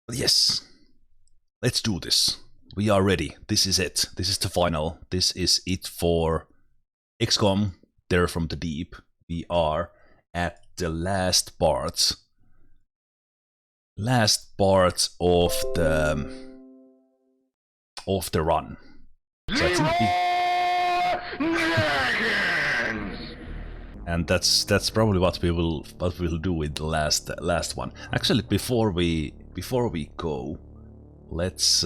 But yes, let's do this. We are ready. This is it. This is the final. This is it for XCOM, Terror from the Deep. We are at the last parts. Last parts of the run. So I think and that's probably what we'll do with the last one. Actually, before we go, let's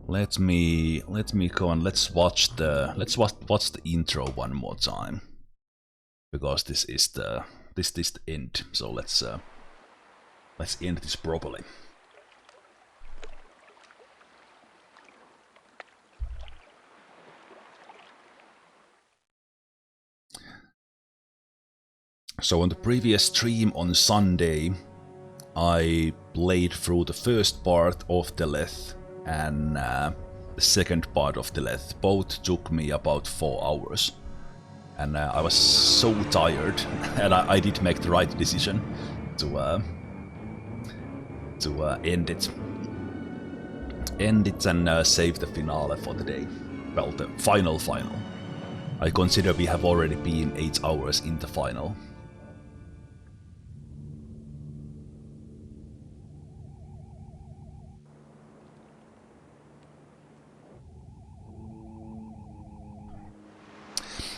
let me go and let's watch the intro one more time, because this is the end. So let's end this properly. So on the previous stream on Sunday, I played through the first part of the Leth and the second part of the Leth. Both took me about 4 hours. And I was so tired, and I did make the right decision to end it. End it and save the finale for the day. Well, the final. I consider we have already been 8 hours in the final.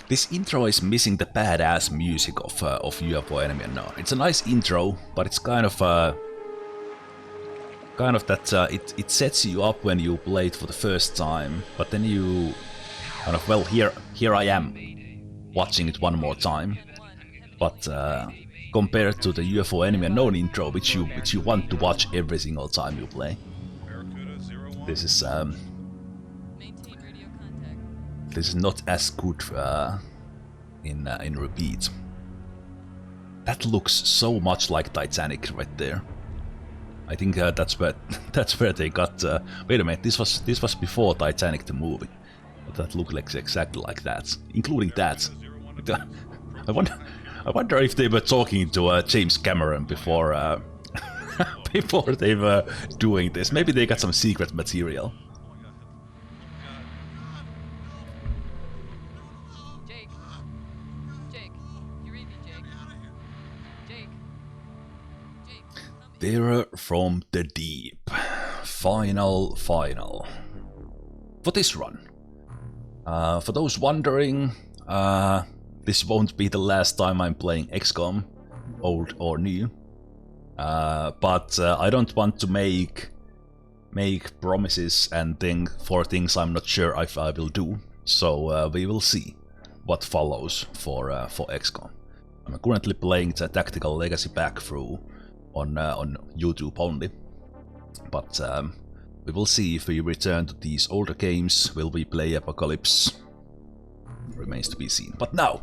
This intro is missing the badass music of UFO Enemy No. It's a nice intro, but it's kind of that it sets you up when you play it for the first time, but then you kind of, well, here I am watching it one more time. But compared to the UFO Enemy No intro, which you want to watch every single time you play, this is not as good in repeat. That looks so much like Titanic right there. I think that's where they got. Wait a minute, this was before Titanic the movie, but that looked like exactly like that, including that. I wonder if they were talking to James Cameron before before they were doing this. Maybe they got some secret material. Terror from the Deep. Final. For this run. For those wondering, this won't be the last time I'm playing XCOM, old or new. But I don't want to make promises and for things I'm not sure if I will do. So we will see what follows for XCOM. I'm currently playing the Tactical Legacy back through on YouTube only, but we will see if we return to these older games. Will we play Apocalypse? Remains to be seen. But now,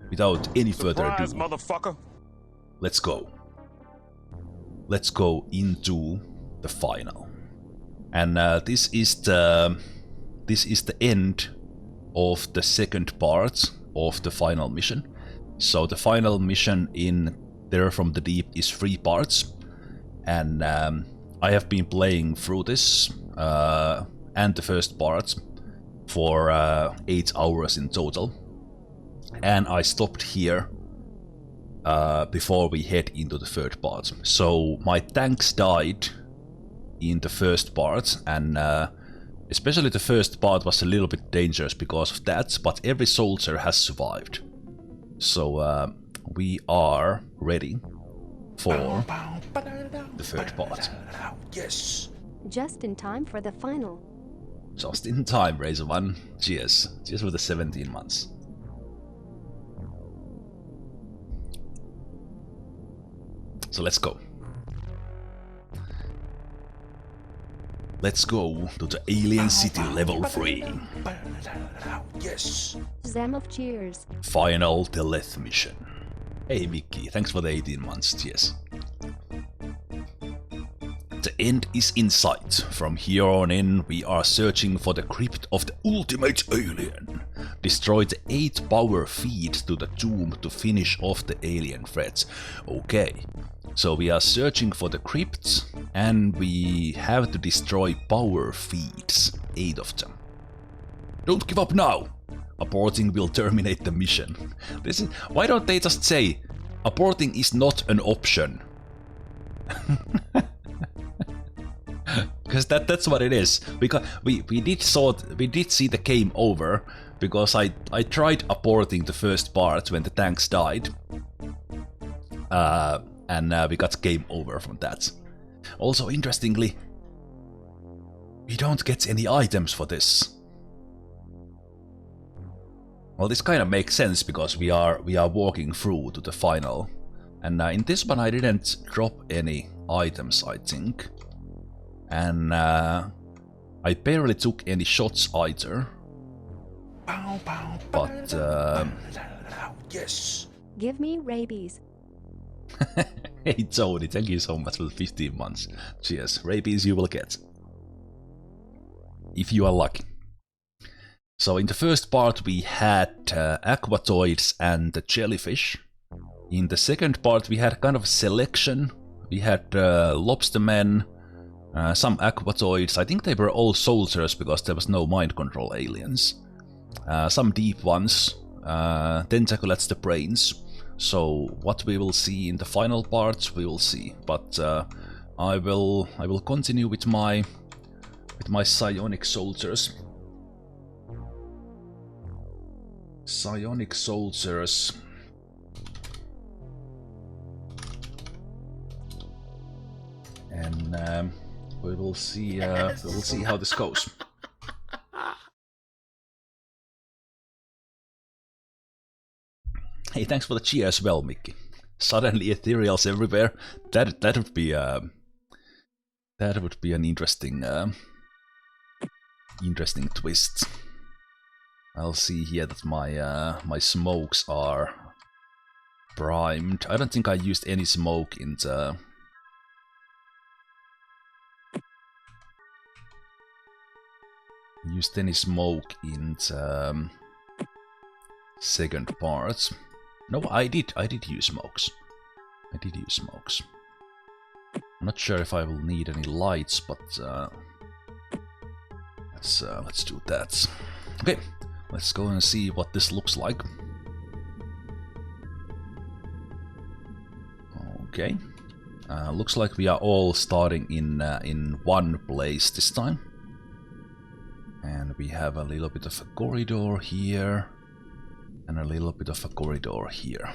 without any further ado, motherfucker, let's go. Let's go into the final, and this is the end of the second part of the final mission. So the final mission in Terror from the Deep is 3 parts, and I have been playing through this and the first part for 8 hours in total, and I stopped here before we head into the third part. So my tanks died in the first part, and especially the first part was a little bit dangerous because of that, but every soldier has survived. So we are ready for the third part. Yes! Just in time for the final. Just in time, Razor One. Cheers. Cheers for the 17 months. So let's go. Let's go to the Alien City level 3. Yes! Zemalf, cheers. Final Teleth mission. Hey Mickey, thanks for the 18 months, cheers. The end is in sight. From here on in, we are searching for the crypt of the ultimate alien. Destroy the 8 power feed to the tomb to finish off the alien threats. Okay, So we are searching for the crypts, and we have to destroy power feeds, 8 of them. Don't give up now! Aborting will terminate the mission. Why don't they just say, aborting is not an option? Because that's what it is. Because we did see the game over, because I tried aborting the first part when the tanks died. And we got game over from that. Also, interestingly, we don't get any items for this. Well, this kind of makes sense because we are walking through to the final, and in this one I didn't drop any items, I think, and I barely took any shots either. But yes. Give me rabies. Hey Tony, thank you so much for the 15 months. Cheers, rabies you will get if you are lucky. So in the first part we had aquatoids and the jellyfish. In the second part we had kind of a selection. We had lobstermen, some aquatoids. I think they were all soldiers because there was no mind control aliens. Some deep ones, tentaculates the brains. So what we will see in the final parts we will see. But I will continue with my psionic soldiers. Psionic soldiers. And we will see how this goes. Hey, thanks for the cheer as well, Mickey. Suddenly ethereals everywhere. That would be an interesting interesting twist. I'll see here that my smokes are primed. I don't think I used any smoke in the second part. No, I did use smokes. I'm not sure if I will need any lights, but let's do that. Okay, let's go and see what this looks like. Okay, looks like we are all starting in one place this time, and we have a little bit of a corridor here. And a little bit of a corridor here.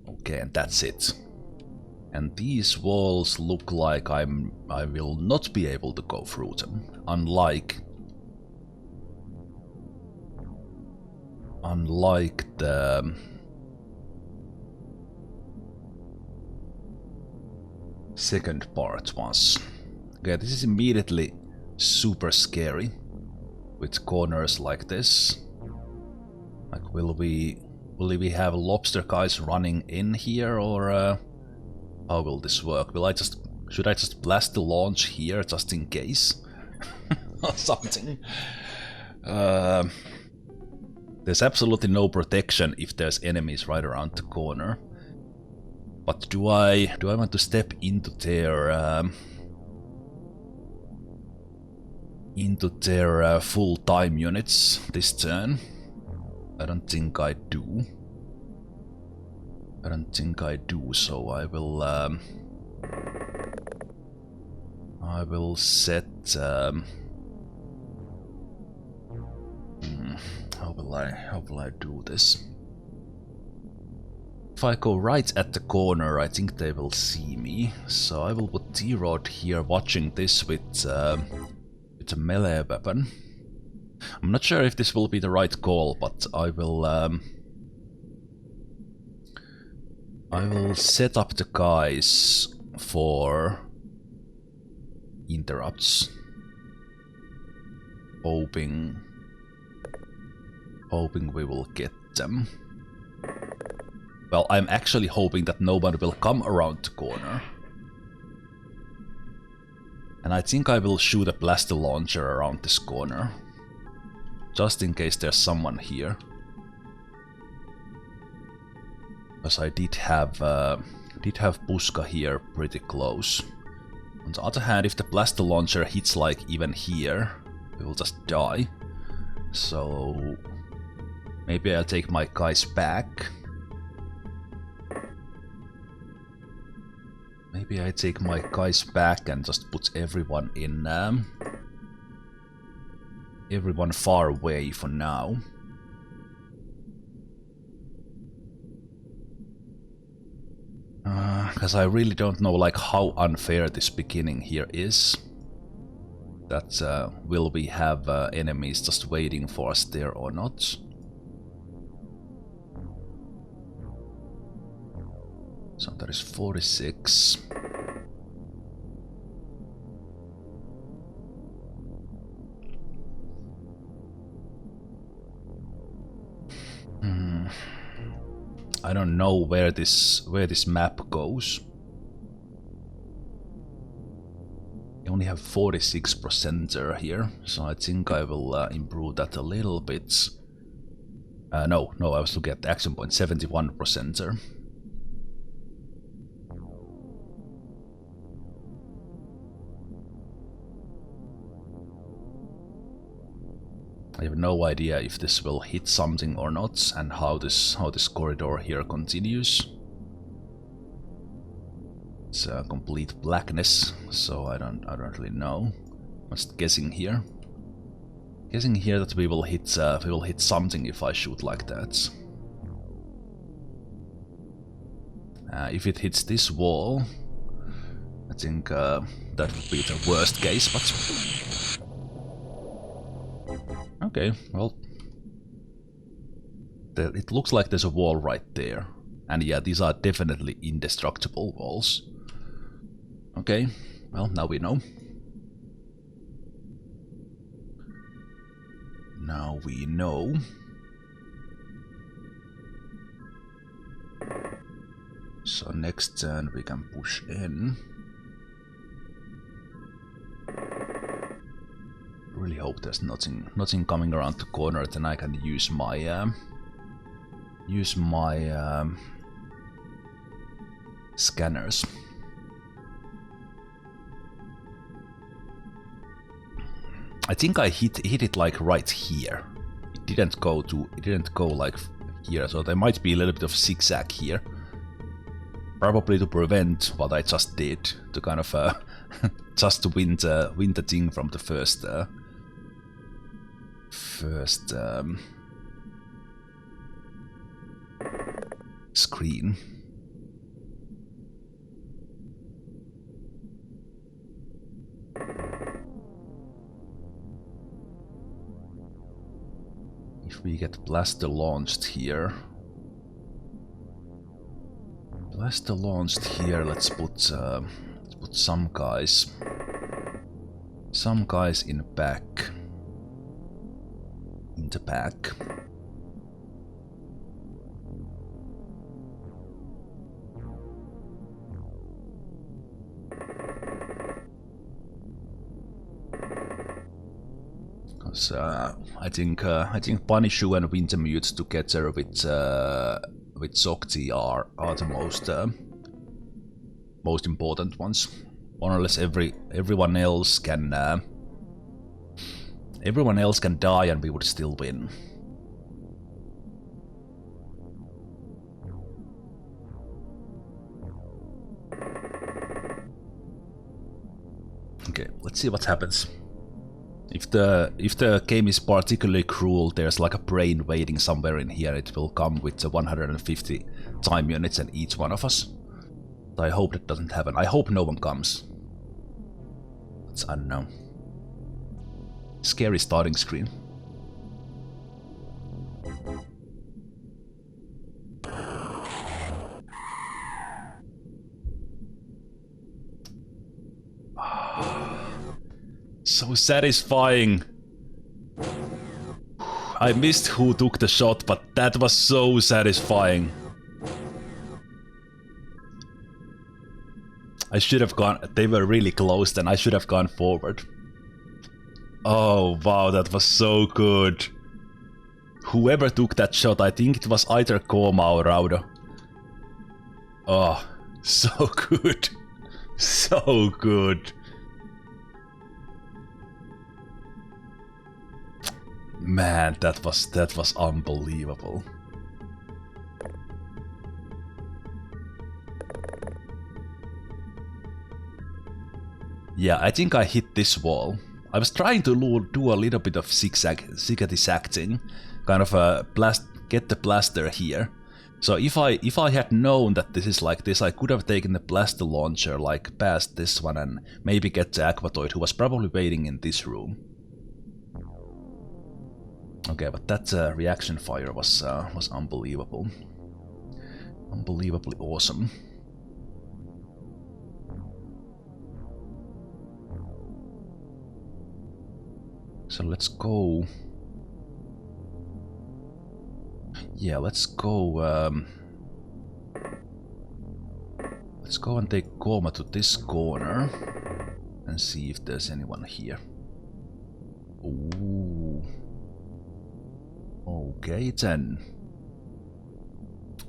Okay, and that's it. And these walls look like I will not be able to go through them. Unlike the second part was. Okay, this is immediately super scary. With corners like this. Like, will we have lobster guys running in here, or how will this work? Should I just blast the launch here just in case? Or something. There's absolutely no protection if there's enemies right around the corner. But do I want to step into their full time units this turn? I don't think I do. So I will set how will I do this? If I go right at the corner, I think they will see me. So I will put T-Rod here watching this with a melee weapon. I'm not sure if this will be the right call, but I will set up the guys for interrupts, hoping we will get them. Well, I'm actually hoping that nobody will come around the corner. And I think I will shoot a blaster launcher around this corner. Just in case there's someone here. Because I did have Puska here pretty close. On the other hand, if the blaster launcher hits like even here, we will just die. So maybe I'll take my guys back. Maybe I take my guys back and just put everyone in everyone far away for now. Because I really don't know like how unfair this beginning here is. That will we have enemies just waiting for us there or not? So that is 46. I don't know where this map goes. I only have 46% here, so I think I will improve that a little bit. No, I was looking at the action point, 71%. I have no idea if this will hit something or not, and how this corridor here continues. It's a complete blackness, so I don't really know. I'm just guessing here. Guessing here that we will hit something if I shoot like that. If it hits this wall, I think that would be the worst case, but okay, well, it looks like there's a wall right there. And yeah, these are definitely indestructible walls. Okay, well, now we know. Now we know. So next turn we can push in. Really hope there's nothing coming around the corner, then I can use my scanners. I think I hit it like right here. It didn't go like here, so there might be a little bit of zigzag here. Probably to prevent what I just did, to kind of just to win the thing from the first screen. If we get blaster launched here. Blaster launched here, let's put some guys in back. In the back. Because I think Punishu and Wintermute together with Sokti are the most important ones. More or less everyone else can die and we would still win. Okay, let's see what happens. If the game is particularly cruel, there's like a brain waiting somewhere in here. It will come with 150 time units in each one of us. I hope that doesn't happen. I hope no one comes. It's unknown. Scary starting screen. So satisfying. I missed who took the shot, but that was so satisfying. I should have gone. They were really close, then I should have gone forward. Oh wow, that was so good. Whoever took that shot, I think it was either Koma or Raudo. Oh, so good. So good. Man, that was unbelievable. Yeah, I think I hit this wall. I was trying to do a little bit of ziggity sacking, kind of get the blaster here. So if I had known that this is like this, I could have taken the blaster launcher like past this one and maybe get the Aquatoid, who was probably waiting in this room. Okay, but that reaction fire was unbelievable, unbelievably awesome. So let's go. Yeah, let's go. Let's go and take Koma to this corner and see if there's anyone here. Ooh. Okay then.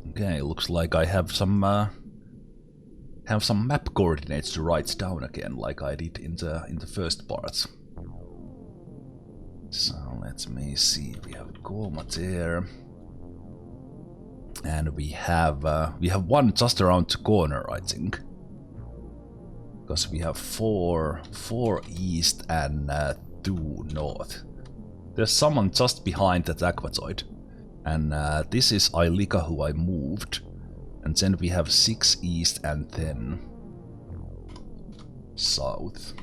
Okay, looks like I have some map coordinates to write down again, like I did in the first part. So let me see. We have Koma there. And we have one just around the corner, I think, because we have four east and 2 north. There's someone just behind that Aquatoid, and this is Ailika, who I moved, and then we have 6 east and 10 south,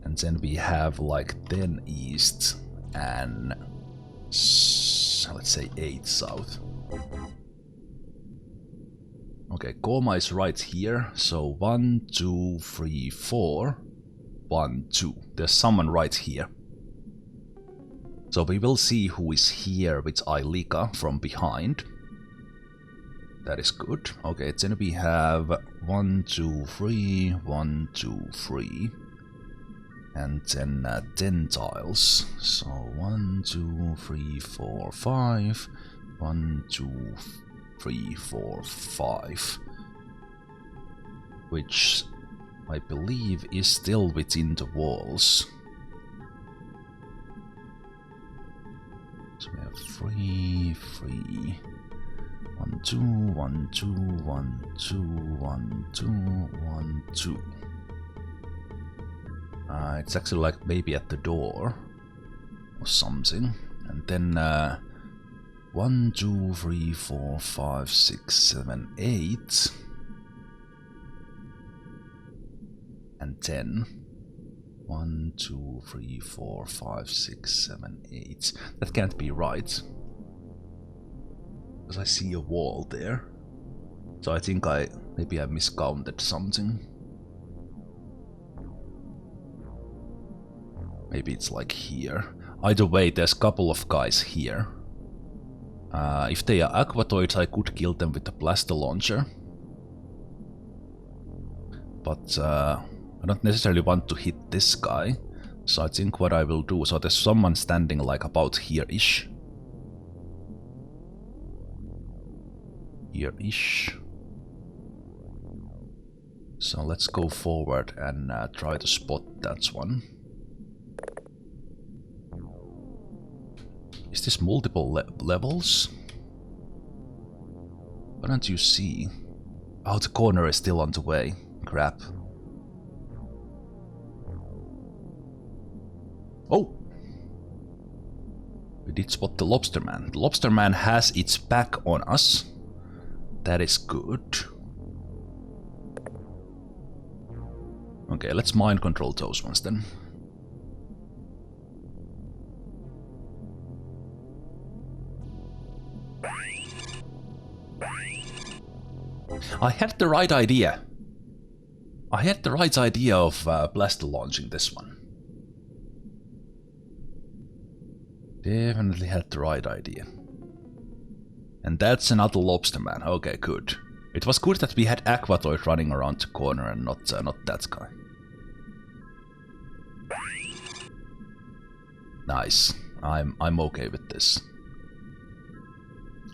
and then we have like 10 east and let's say 8 south. Okay, Koma is right here, so 1, 2, 3, 4, 1, 2. There's someone right here. So we will see who is here with Ailika from behind. That is good. Okay, then we have 1, 2, 3, 1, 2, 3. And then 10 tiles. So 1, 2, 3, 4, 5. 1, 2, 3, 4, 5. Which I believe is still within the walls. So we have 3, 3. 1, 2, 1, 2, 1, 2, 1, 2, 1, 2. It's actually like maybe at the door or something. And then 1, 2, 3, 4, 5, 6, 7, 8. And 10. 1, 2, 3, 4, 5, 6, 7, 8. That can't be right, because I see a wall there. So I think maybe I miscounted something. Maybe it's like here. Either way, there's a couple of guys here. If they are Aquatoids, I could kill them with the blaster launcher. But I don't necessarily want to hit this guy. So I think what I will do... So there's someone standing like about here-ish. Here-ish. So let's go forward and try to spot that one. Is this multiple levels? Why don't you see? Oh, the corner is still on the way. Crap. Oh! We did spot the Lobster Man. The Lobster Man has its back on us. That is good. Okay, let's mind control those ones then. I had the right idea. I had the right idea of blaster launching this one. Definitely had the right idea. And that's another Lobster Man. Okay, good. It was good that we had Aquatoid running around the corner and not that guy. Nice. I'm okay with this.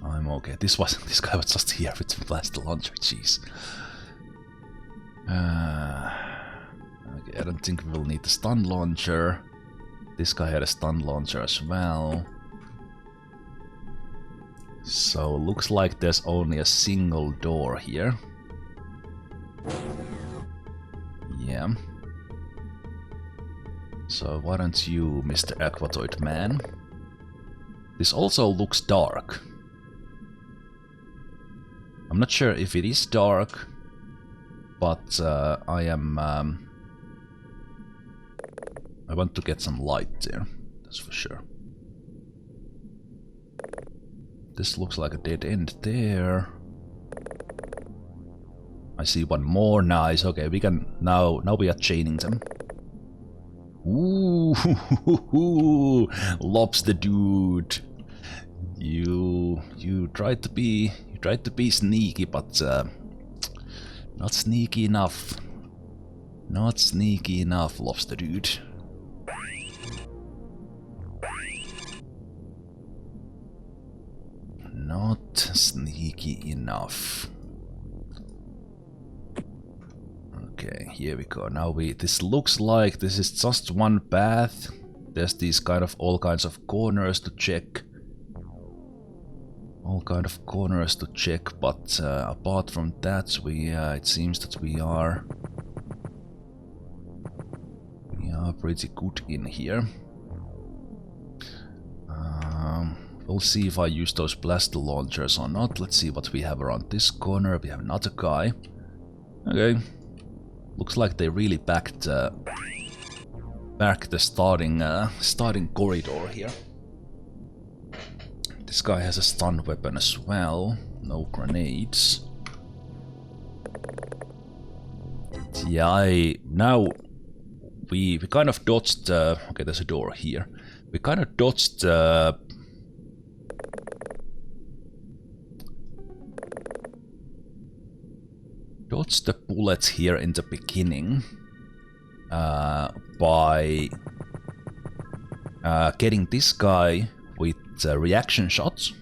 I'm okay. This guy was just here with the blaster launcher, jeez. Okay, I don't think we will need the stun launcher. This guy had a stun launcher as well. So looks like there's only a single door here. Yeah. So why don't you, Mr. Aquatoid Man? This also looks dark. I'm not sure if it is dark, but I want to get some light there, that's for sure. This looks like a dead end there. I see one more, nice, okay, we can, now we are chaining them. Ooh, lobster dude. You tried to be sneaky, but not sneaky enough. Not sneaky enough, lobster dude. Not sneaky enough. Okay, here we go. Now this looks like this is just one path. There's these all kinds of corners to check. All kind of corners to check, but apart from that, it seems that we are pretty good in here. We'll see if I use those blaster launchers or not. Let's see what we have around this corner. We have another guy. Okay, looks like they really backed the starting corridor here. This guy has a stun weapon as well. No grenades. Yeah, now we kind of dodged. Okay, there's a door here. We kind of dodged. Dodged the bullets here in the beginning by getting this guy with reaction shots.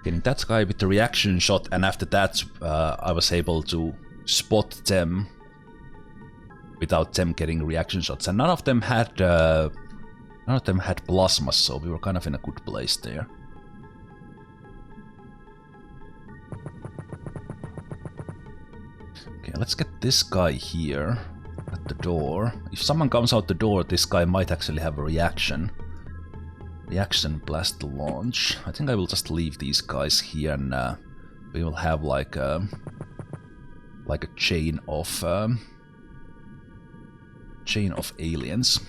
Getting that guy with the reaction shot, and after that I was able to spot them without them getting reaction shots. And none of them had plasmas, so we were kind of in a good place there. Okay, let's get this guy here at the door. If someone comes out the door, this guy might actually have a reaction. Reaction blast launch. I think I will just leave these guys here, and we will have like a chain of aliens.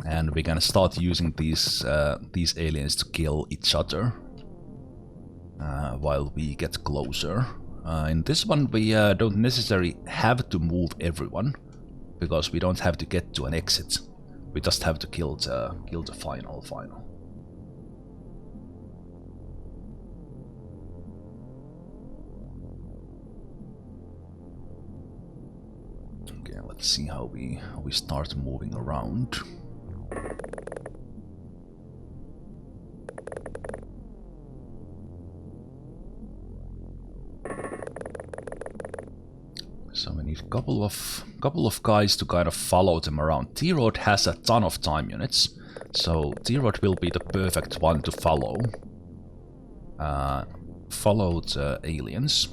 And we're gonna start using these aliens to kill each other while we get closer. In this one we don't necessarily have to move everyone, because we don't have to get to an exit. We just have to kill the final. Okay, let's see how we start moving around. So we need a couple of guys to kind of follow them around. T-Rod has a ton of time units, so T-Rod will be the perfect one to follow. Follow the aliens.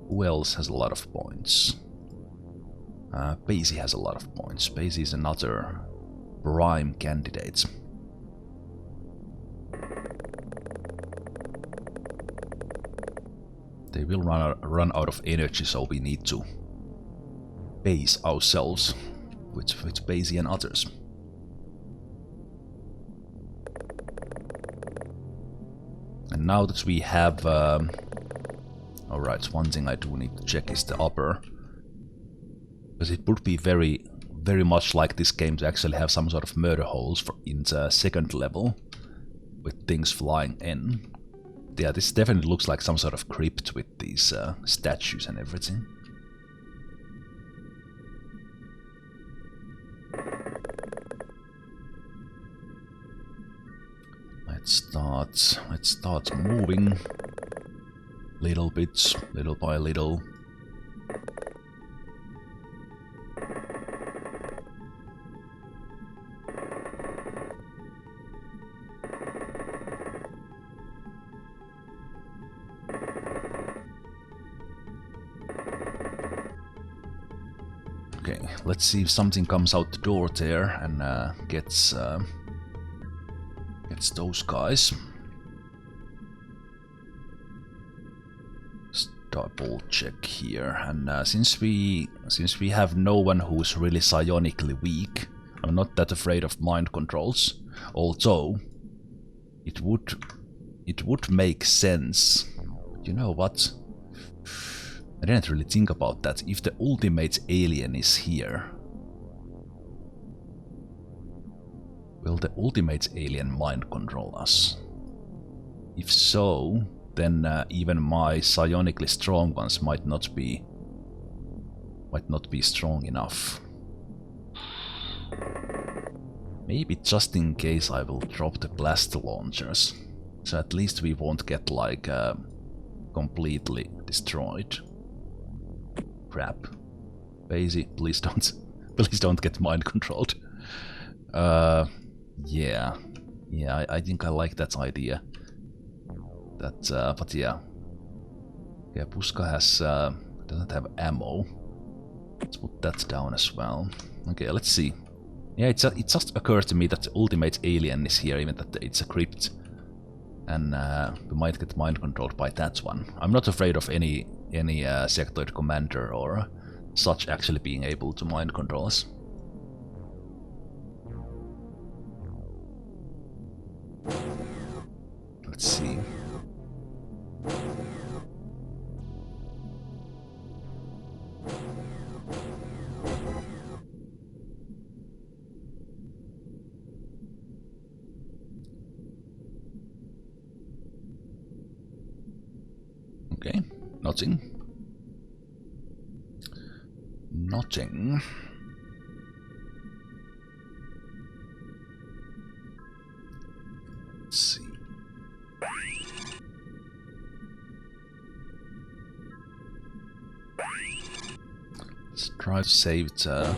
Who else has a lot of points? Basie has a lot of points. Basie is another prime candidate. They will run out of energy, so we need to base ourselves with Basie and others. And now that we have... Alright, one thing I do need to check is the upper. Because it would be very, very much like this game to actually have some sort of murder holes in the second level, with things flying in. Yeah, this definitely looks like some sort of crypt with these statues and everything. Let's start moving little bits, little by little. Okay, let's see if something comes out the door there and gets those guys. Just double check here, and since we have no one who's really psionically weak, I'm not that afraid of mind controls. Although it would make sense. You know what? I didn't really think about that. If the ultimate alien is here, will the ultimate alien mind control us? If so, then even my psionically strong ones might not be strong enough. Maybe just in case I will drop the blast launchers, so at least we won't get like completely destroyed. Crap. Basie, please don't get mind controlled. Yeah, I think I like that idea. But yeah. Yeah, Puska doesn't have ammo. Let's put that down as well. Okay, let's see. Yeah, it just occurred to me that the ultimate alien is here, even that it's a crypt. And we might get mind controlled by that one. I'm not afraid of any sectoid commander or such actually being able to mind control us. Let's see. Okay, nothing. Nothing. Let's see. Let's try to save the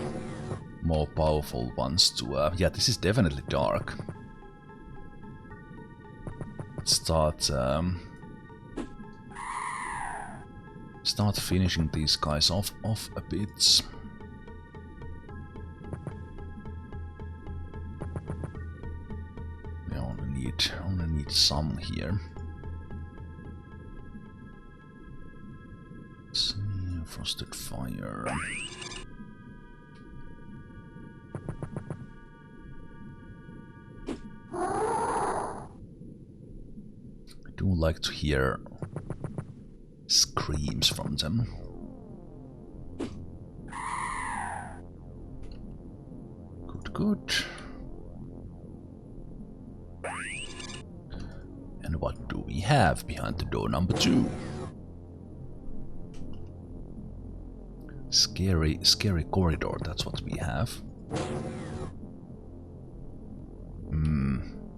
more powerful ones to... yeah, this is definitely dark. Let's start finishing these guys off a bit. We only need some here. Let's see, frosted fire. I do like to hear screams from them. Good. And what do we have behind the door number 2? Scary corridor, that's what we have. A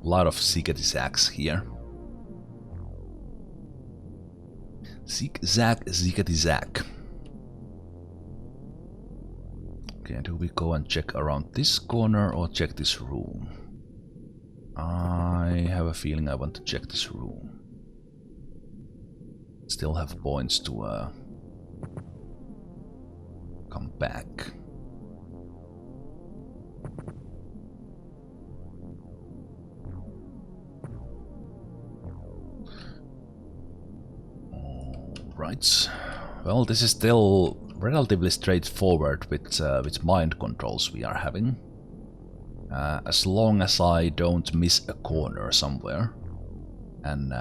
lot of zigzag here. Zigzag. Okay, do we go and check around this corner or check this room? I have a feeling I want to check this room. Still have points to come back. Right. Well, this is still relatively straightforward with mind controls we are having. As long as I don't miss a corner somewhere. And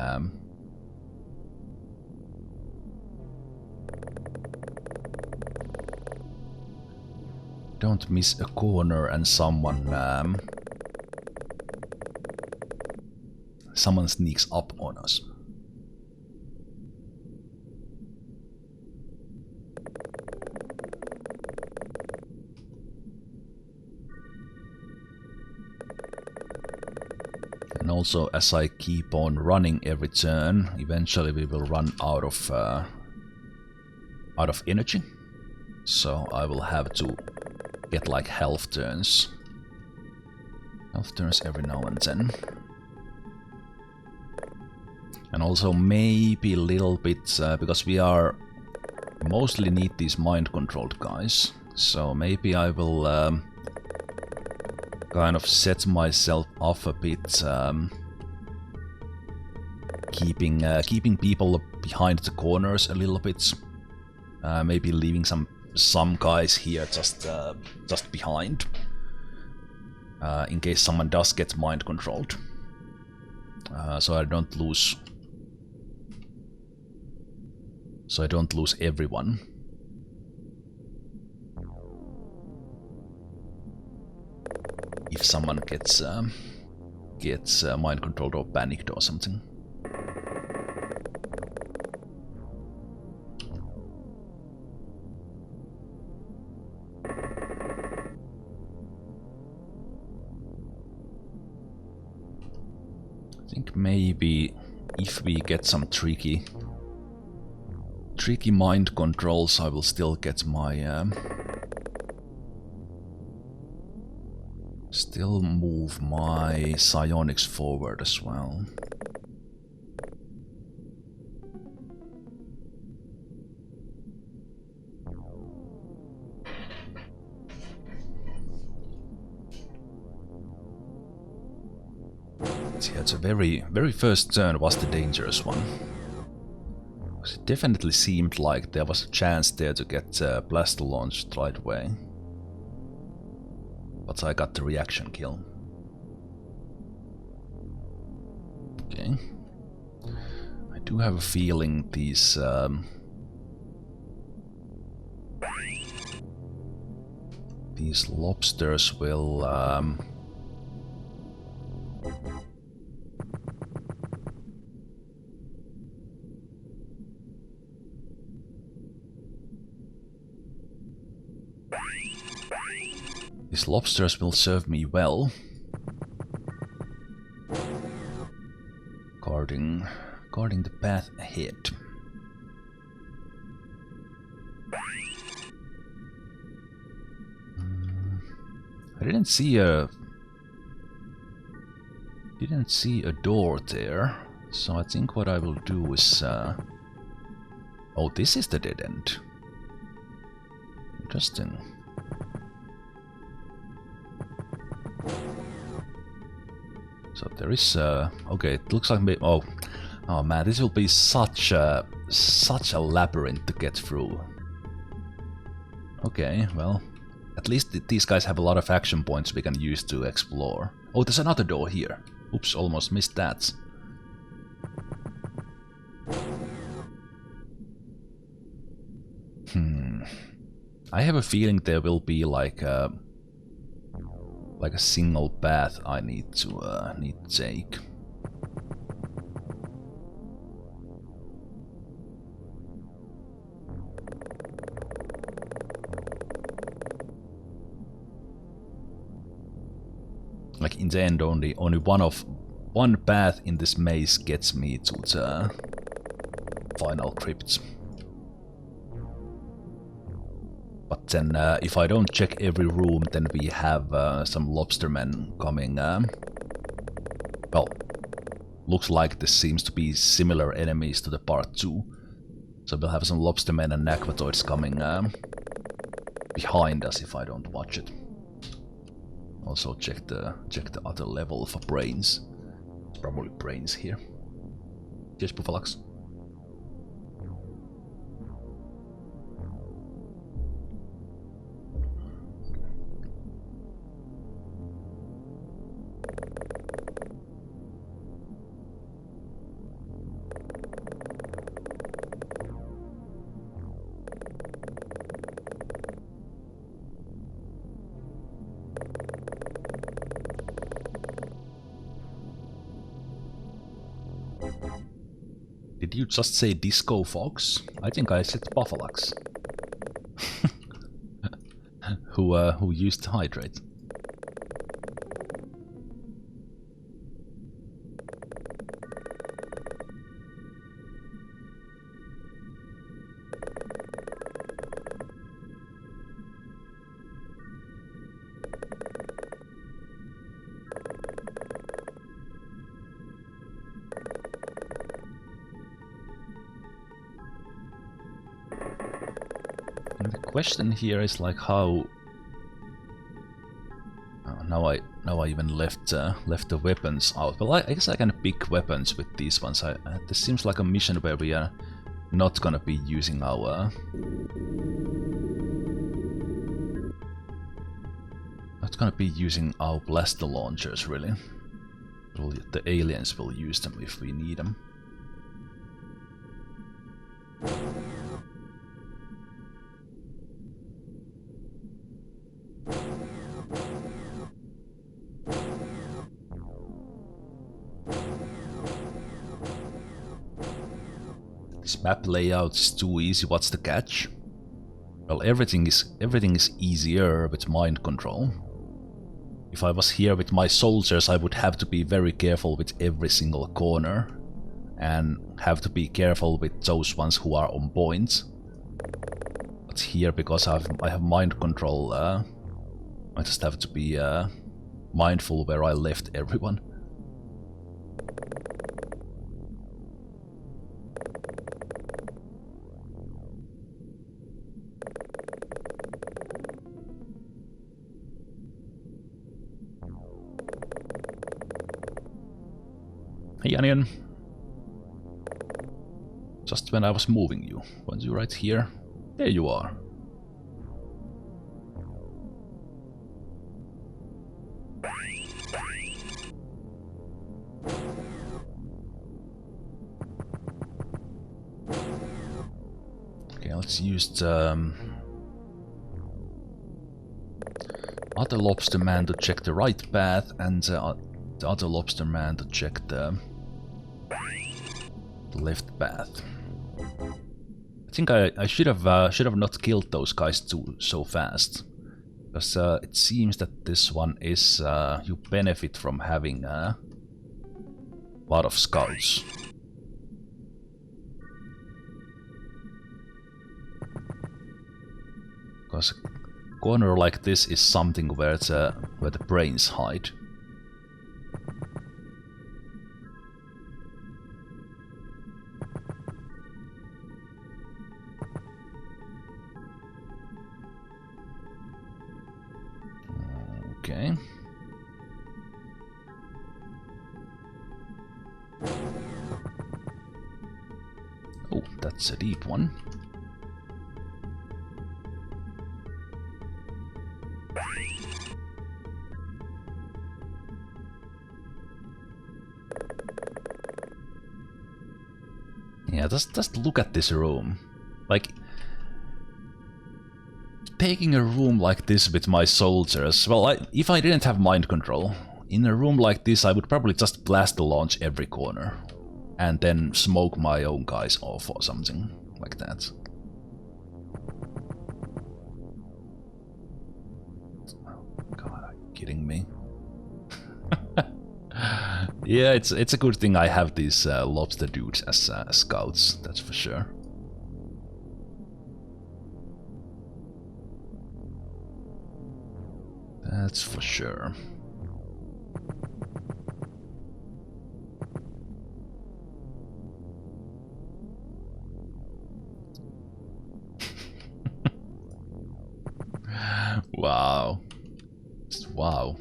don't miss a corner and someone sneaks up on us. also, as I keep on running every turn, eventually we will run out of energy. So I will have to get like health turns. Health turns every now and then. And also maybe a little bit, because we are mostly need these mind-controlled guys. So maybe I will kind of set myself off a bit, keeping people behind the corners a little bit. Maybe leaving some guys here just behind, in case someone does get mind controlled, so I don't lose everyone. If someone gets mind controlled or panicked or something. I think maybe if we get some tricky mind controls, I will still get my still move my psionics forward as well. Yeah, it's a very first turn was the dangerous one. It definitely seemed like there was a chance there to get blaster launched right away. But I got the reaction kill. Okay. I do have a feeling these lobsters will serve me well. Guarding the path ahead. I didn't see a door there, so I think what I will do is oh, this is the dead end. Interesting. So there is okay, it looks like oh man, this will be such a labyrinth to get through. Okay, well, at least these guys have a lot of action points we can use to explore. Oh, there's another door here. Oops, almost missed that. I have a feeling there will be like a single path I need to take. Like in the end, only one path in this maze gets me to the final crypts. But then, if I don't check every room, then we have some lobstermen coming. Well, looks like this seems to be similar enemies to the part 2. So we'll have some lobstermen and aquatoids coming behind us if I don't watch it. Also check the other level for brains. It's probably brains here. Yes, Buffalax. Did you just say Disco Fox? I think I said Buffalax. who used to hydrate. question here is like how... Oh, now I even left the weapons out. Well, I guess I can pick weapons with these ones. This seems like a mission where we are not gonna be using our... Not gonna be using our blaster launchers, really. The aliens will use them if we need them. This map layout is too easy. What's the catch? Well, everything is easier with mind control. If I was here with my soldiers, I would have to be very careful with every single corner, and have to be careful with those ones who are on point. But here, because I have mind control, I just have to be mindful where I left everyone. Hey, Onion. Just when I was moving you. Weren't you right here? There you are. Okay, let's use the other lobster man to check the right path, and the other lobster man to check the left path. I think I should have not killed those guys so fast, because it seems that this one is you benefit from having a lot of scouts. Because a corner like this is something where the brains hide. Okay. Oh, that's a deep one. Yeah, just look at this room. Like, taking a room like this with my soldiers, well, if I didn't have mind control, in a room like this I would probably just blast the launch every corner and then smoke my own guys off or something like that. Oh god, are you kidding me? Yeah, it's a good thing I have these lobster dudes as scouts, that's for sure. That's for sure. Wow. Just wow.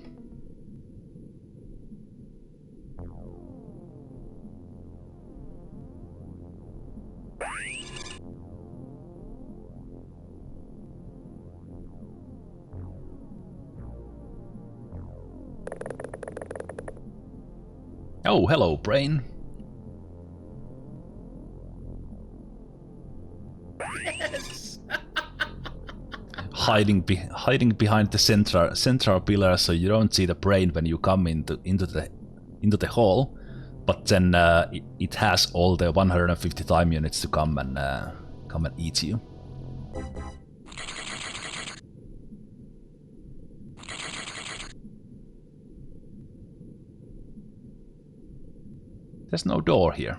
Oh, hello, brain. Yes. hiding behind the central pillar, so you don't see the brain when you come into the hall. But then it has all the 150 time units to come and eat you. There's no door here.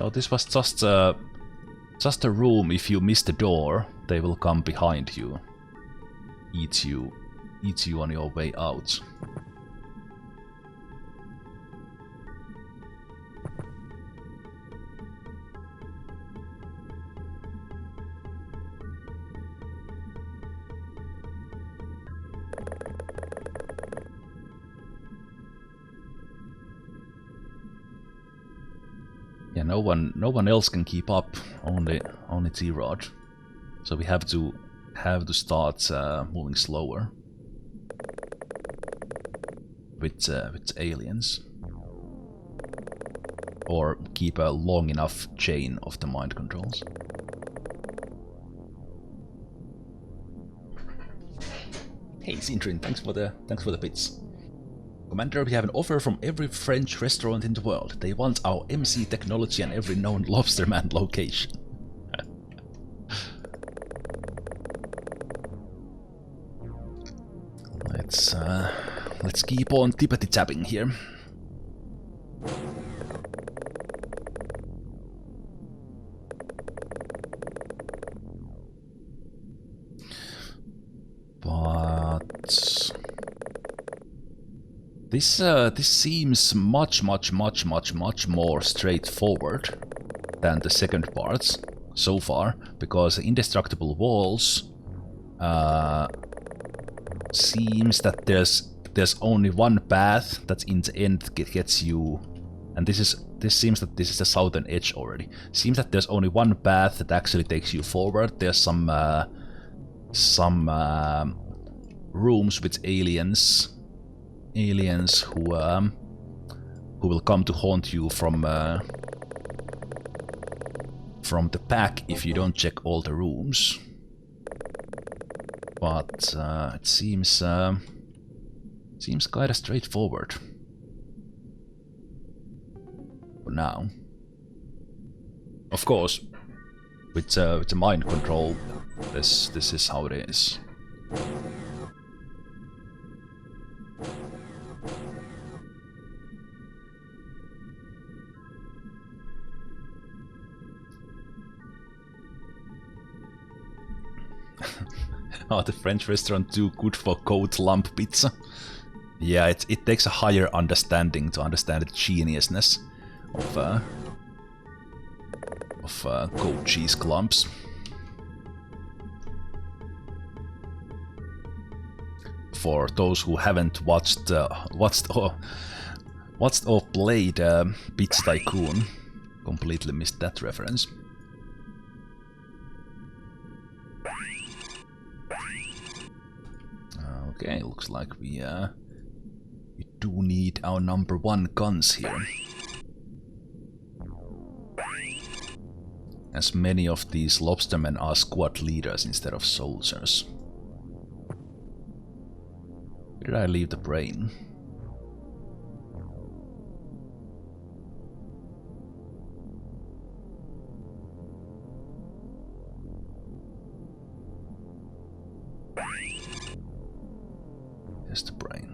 Oh, this was just a room. If you miss the door, they will come behind you, eat you on your way out. Yeah, no one else can keep up. Only T-Rod. So we have to start moving slower with aliens, or keep a long enough chain of the mind controls. Hey, Sintrin, thanks for the bits. Commander, we have an offer from every French restaurant in the world. They want our MC technology and every known lobsterman location. Let's keep on tippity tapping here. But this seems much more straightforward than the second parts so far, because indestructible walls seems that there's only one path that in the end gets you, and this seems that this is the southern edge already. Seems that there's only one path that actually takes you forward. There's some rooms with aliens who will come to haunt you from the pack if you don't check all the rooms. But it seems kinda straightforward for now. Of course, with the mind control, this is how it is. Oh, the French restaurant too good for cold lump pizza. Yeah, it takes a higher understanding to understand the geniusness of goat cheese clumps. For those who haven't watched or played Pizza Tycoon, completely missed that reference. Okay, looks like we do need our #1 guns here. As many of these lobstermen are squad leaders instead of soldiers. Where did I leave the brain? There's the brain.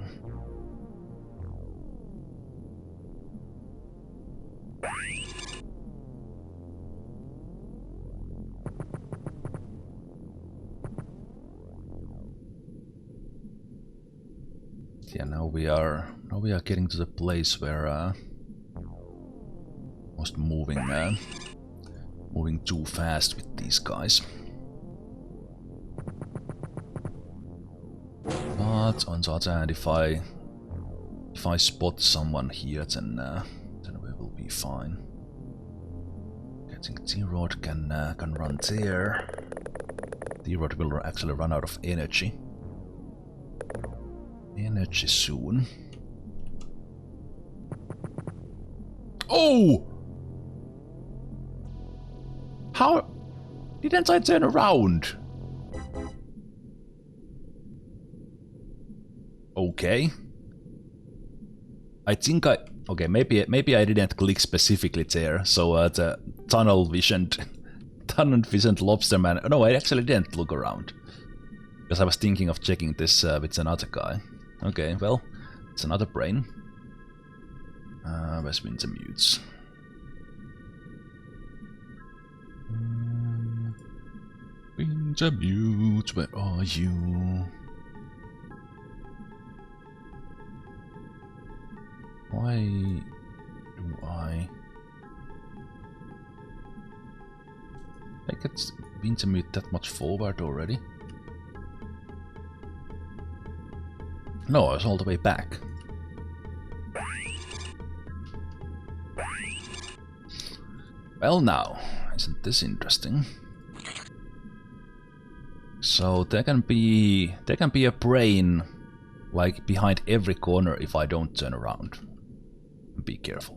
Yeah, now we are getting to the place where almost moving too fast with these guys. But on the other hand, if I spot someone here, then we will be fine. I think T-Rod can run there. T-Rod will actually run out of energy. Energy soon. Oh! How didn't I turn around? Okay. I think okay, maybe I didn't click specifically there. So the tunnel visioned lobsterman. No, I actually didn't look around because I was thinking of checking this with another guy. Okay, well, it's another brain. Where's Wintermutes? Zemute, where are you? Why do I... Like it's been to mute that much forward already? No, I was all the way back. Well now, isn't this interesting? So there can be a brain like behind every corner if I don't turn around. Be careful.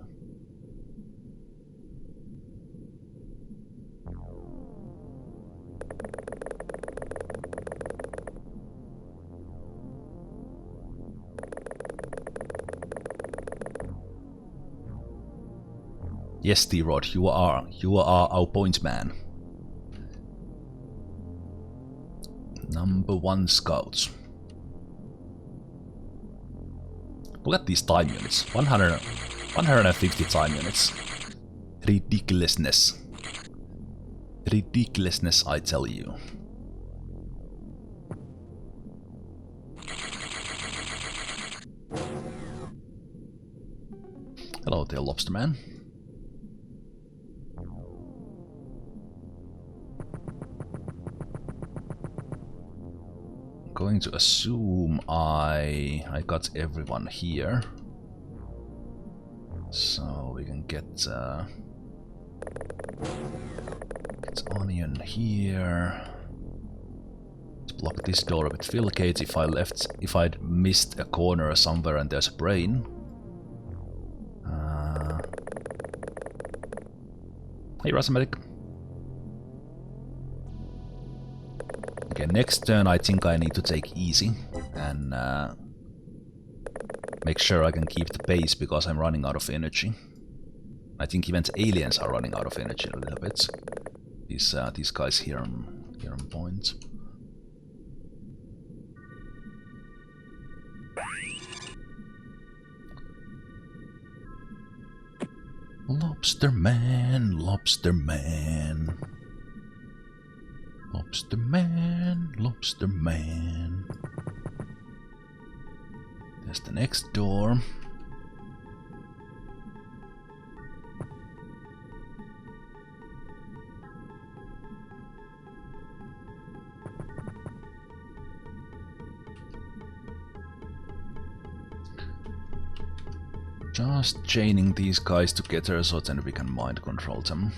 Yes, T-Rod, you are our point man. Number 1 scouts. Look at these time units. 150 time units. Ridiculousness. Ridiculousness, I tell you. Hello there, Lobster Man. Going to assume I got everyone here, so we can get onion here. Let's block this door with fill gates. If I'd missed a corner somewhere and there's a brain. Hey, Rasmedic. Okay, next turn I think I need to take easy and make sure I can keep the pace because I'm running out of energy. I think even the aliens are running out of energy a little bit. These guys here on point. Lobster man, lobster man. Lobster man, lobster man. There's the next door. Just chaining these guys together so then we can mind control them.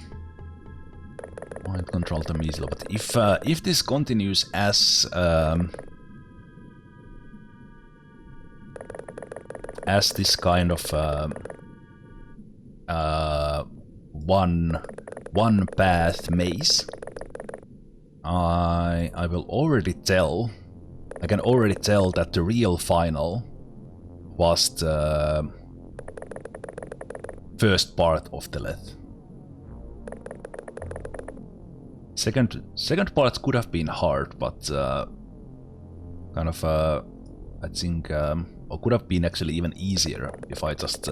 Mind control them easily, but if this continues as this kind of one path maze, I will already tell. I can already tell that the real final was the first part of the length. Second part could have been hard, but kind of I think or could have been actually even easier if I just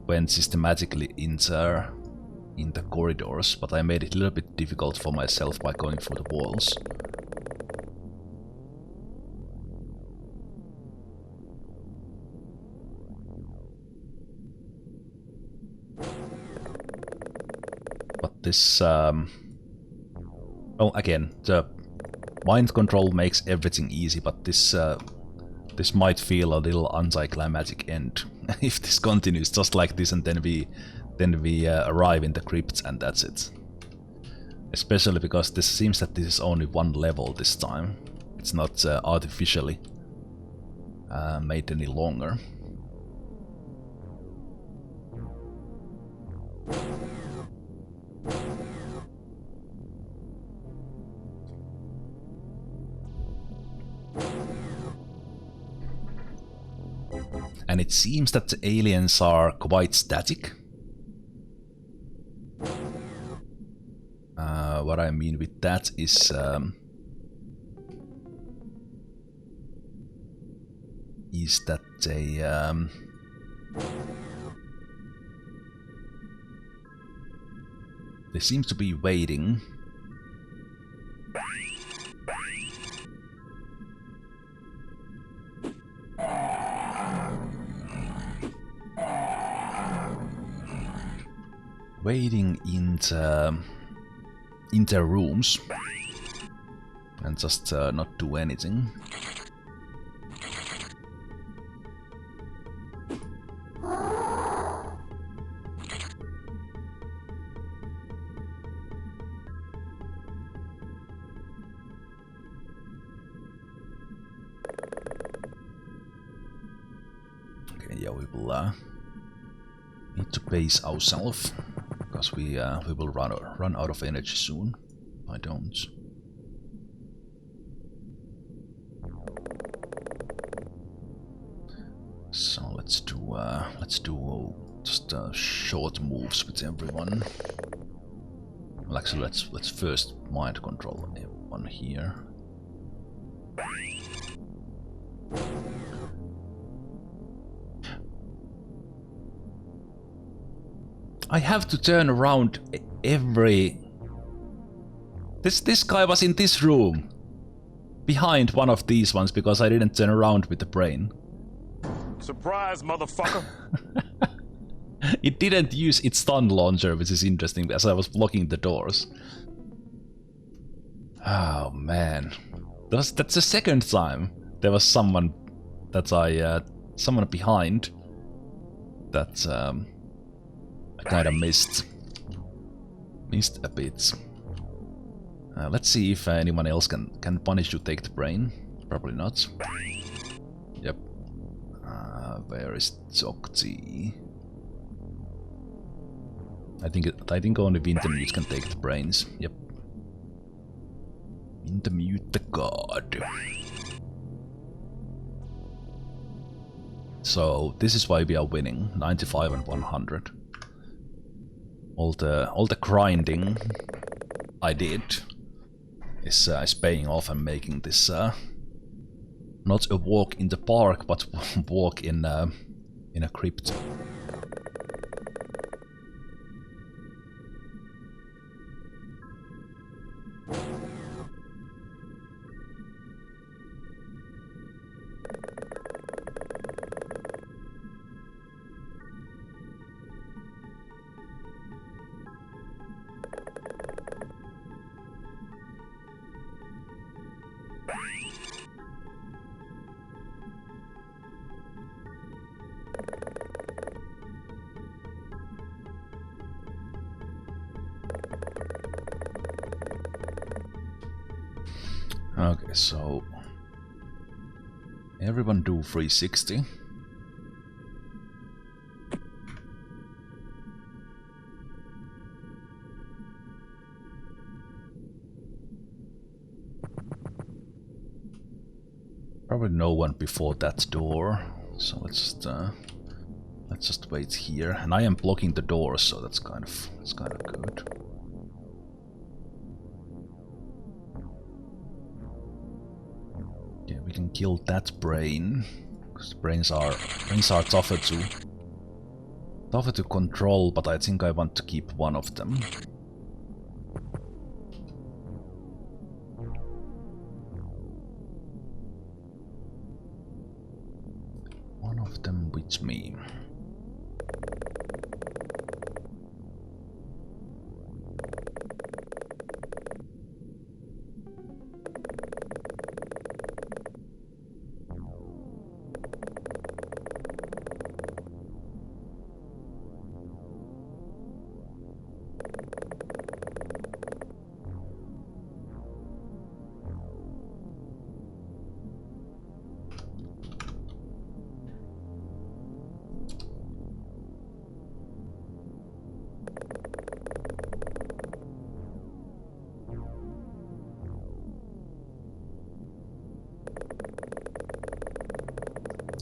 went systematically in the corridors, but I made it a little bit difficult for myself by going through the walls. But this well, again, the mind control makes everything easy, but this might feel a little anticlimactic end if this continues just like this, and then we arrive in the crypts and that's it. Especially because this seems that this is only one level this time. It's not artificially made any longer. And it seems that the aliens are quite static. What I mean with that is that they seem to be waiting waiting in their rooms and just not do anything. Okay, yeah, we will need to pace ourselves because we will run out of energy soon. I don't. So let's do just short moves with everyone. Well, actually, let's first mind control everyone here. I have to turn around every... This guy was in this room, behind one of these ones, because I didn't turn around with the brain. Surprise, motherfucker! It didn't use its stun launcher, which is interesting, as I was blocking the doors. Oh man, that's the second time there was someone that someone behind that I kind of missed a bit. Let's see if anyone else can punish you take the brain. Probably not. Yep. Where is Zokti? I think only Wintermute can take the brains. Yep. Wintermute the god. So this is why we are winning 95 and 100. All the grinding I did is paying off and making this not a walk in the park, but walk in a crypt. Okay, so everyone do 360. Probably no one before that door, so let's just wait here. And I am blocking the doors, so that's kind of good. Yeah, we can kill that brain, because brains are tougher to control, but I think I want to keep one of them. One of them with me.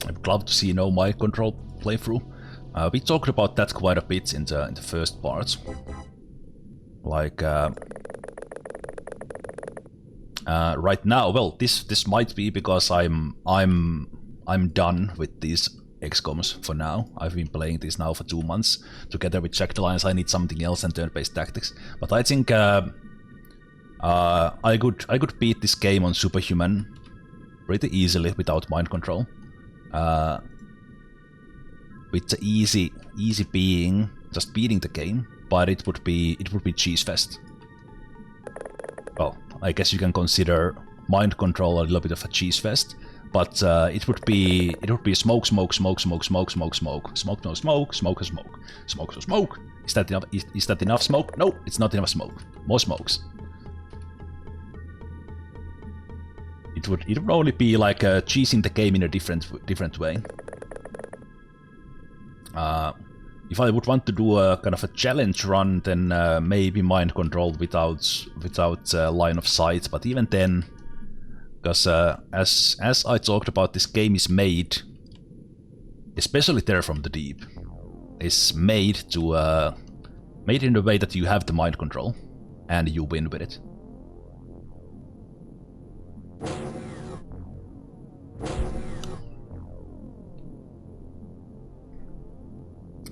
I'd love to see no mic control playthrough. We talked about that quite a bit in the first parts. Like right now, well, this might be because I'm done with these XCOMs for now. I've been playing this now for 2 months together with Jack the Lions. I need something else and turn-based tactics. But I think I could beat this game on Superhuman pretty easily without mind control. With the easy being just beating the game. but it would be cheese fest. Well, I guess you can consider mind control a little bit of a cheese fest, but it would be smoke, smoke, smoke, smoke, smoke, smoke, smoke, smoke, no smoke, smoke, no smoke, smoke, no smoke. Is that enough? Is that enough smoke? No, it's not enough smoke. More smokes. It would only be like cheesing the game in a different way. If I would want to do a kind of a challenge run, then maybe mind control without line of sight. But even then, because as I talked about, this game is made, especially Terror from the Deep, is made to made in a way that you have the mind control and you win with it.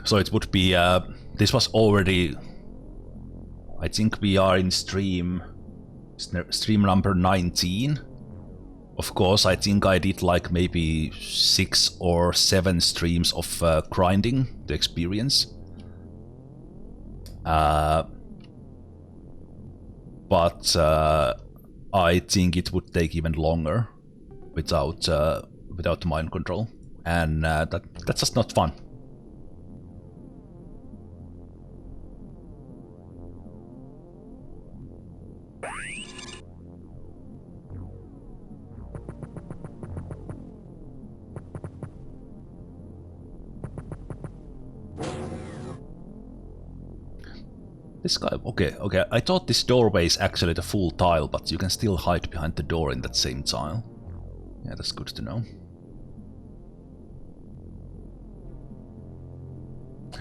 So it would be, this was already, I think we are in stream number 19. Of course, I think I did like maybe 6 or 7 streams of grinding the experience. But I think it would take even longer without mind control, and that's just not fun. This guy, okay, I thought this doorway is actually the full tile, but you can still hide behind the door in that same tile. Yeah, that's good to know.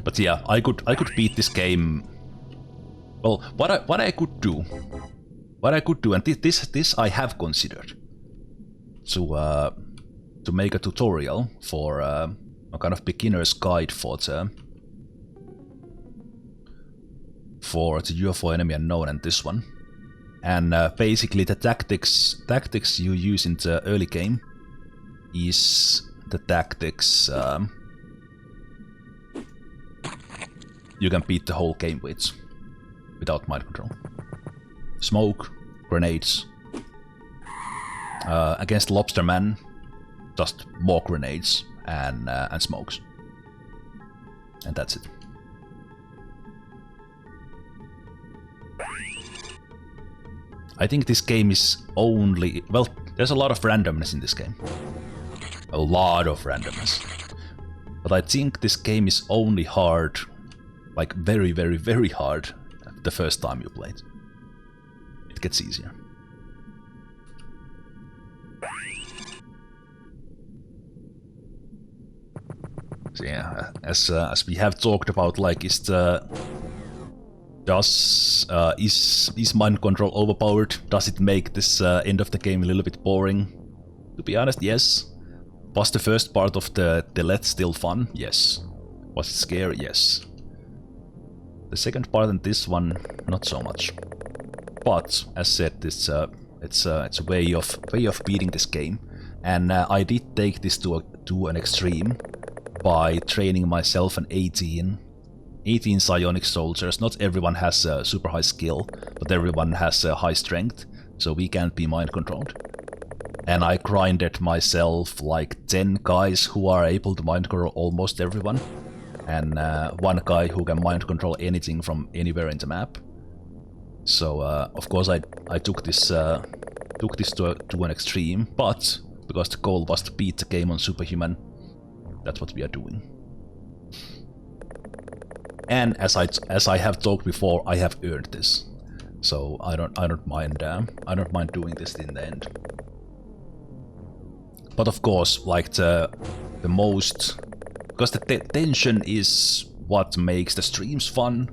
But yeah, I could beat this game. Well, what I could do, and this I have considered to make a tutorial for a kind of beginner's guide for the UFO enemy unknown and this one. And basically the tactics you use in the early game is the tactics you can beat the whole game with without mind control. Smoke, grenades. Against Lobsterman, just more grenades and smokes. And that's it. I think this game is only... Well, there's a lot of randomness in this game. A lot of randomness. But I think this game is only hard, like very, very, very hard, the first time you play it. It gets easier. So yeah, as we have talked about, like, is mind control overpowered? Does it make this end of the game a little bit boring? To be honest, yes. Was the first part of the let still fun? Yes. Was it scary? Yes. The second part and this one, not so much. But as said, it's a way of beating this game, and I did take this to an extreme by training myself an 18 psionic soldiers. Not everyone has super high skill, but everyone has high strength, so we can't be mind controlled. And I grinded myself like 10 guys who are able to mind control almost everyone, and one guy who can mind control anything from anywhere in the map. So of course I took this to an extreme, but because the goal was to beat the game on Superhuman, that's what we are doing. And as I have talked before, I have earned this, so I don't mind doing this in the end. But of course, like the most, because the tension is what makes the streams fun,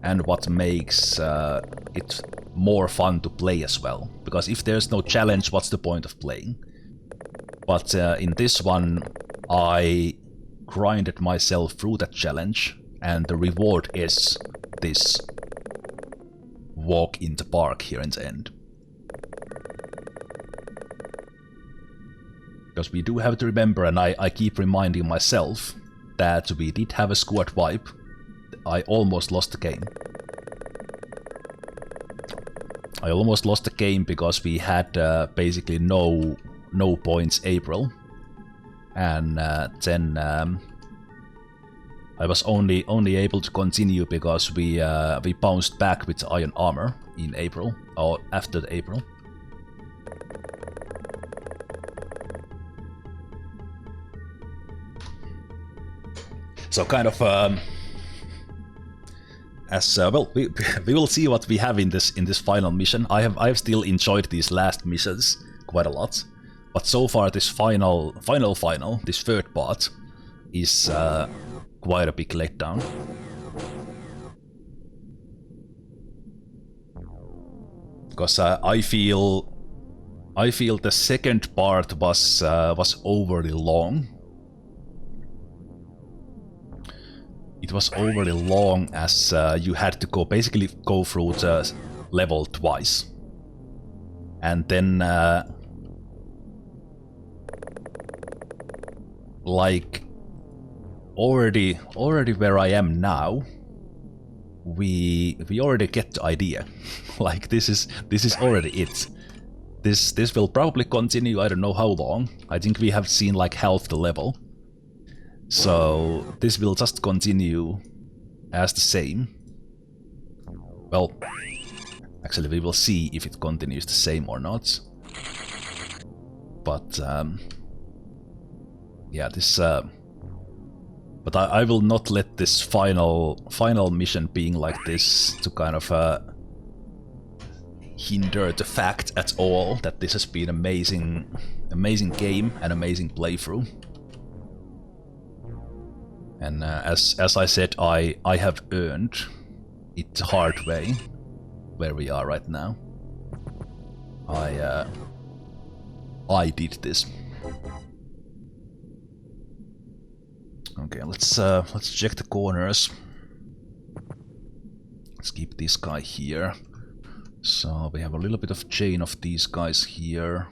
and what makes it more fun to play as well. Because if there's no challenge, what's the point of playing? But in this one, I grinded myself through that challenge, and the reward is this walk in the park here in the end. Because we do have to remember, and I keep reminding myself, that we did have a squad wipe I almost lost the game. I almost lost the game because we had basically no points April, and then I was only able to continue because we bounced back with iron armor in April, or after the April. So kind of as well, we will see what we have in this final mission. I've still enjoyed these last missions quite a lot, but so far this final, this third part is quite a big letdown. Because I feel the second part was overly long. It was overly long as you had to basically go through the level twice. And then like already where I am now, we already get the idea. Like this is already it. This will probably continue, I don't know how long. I think we have seen like half the level. So this will just continue as the same. Well, actually we will see if it continues the same or not. But yeah, this but I will not let this final mission being like this to kind of hinder the fact at all that this has been amazing game and amazing playthrough. And as I said, I have earned it the hard way, where we are right now. I did this. Okay, let's check the corners. Let's keep this guy here. So we have a little bit of chain of these guys here.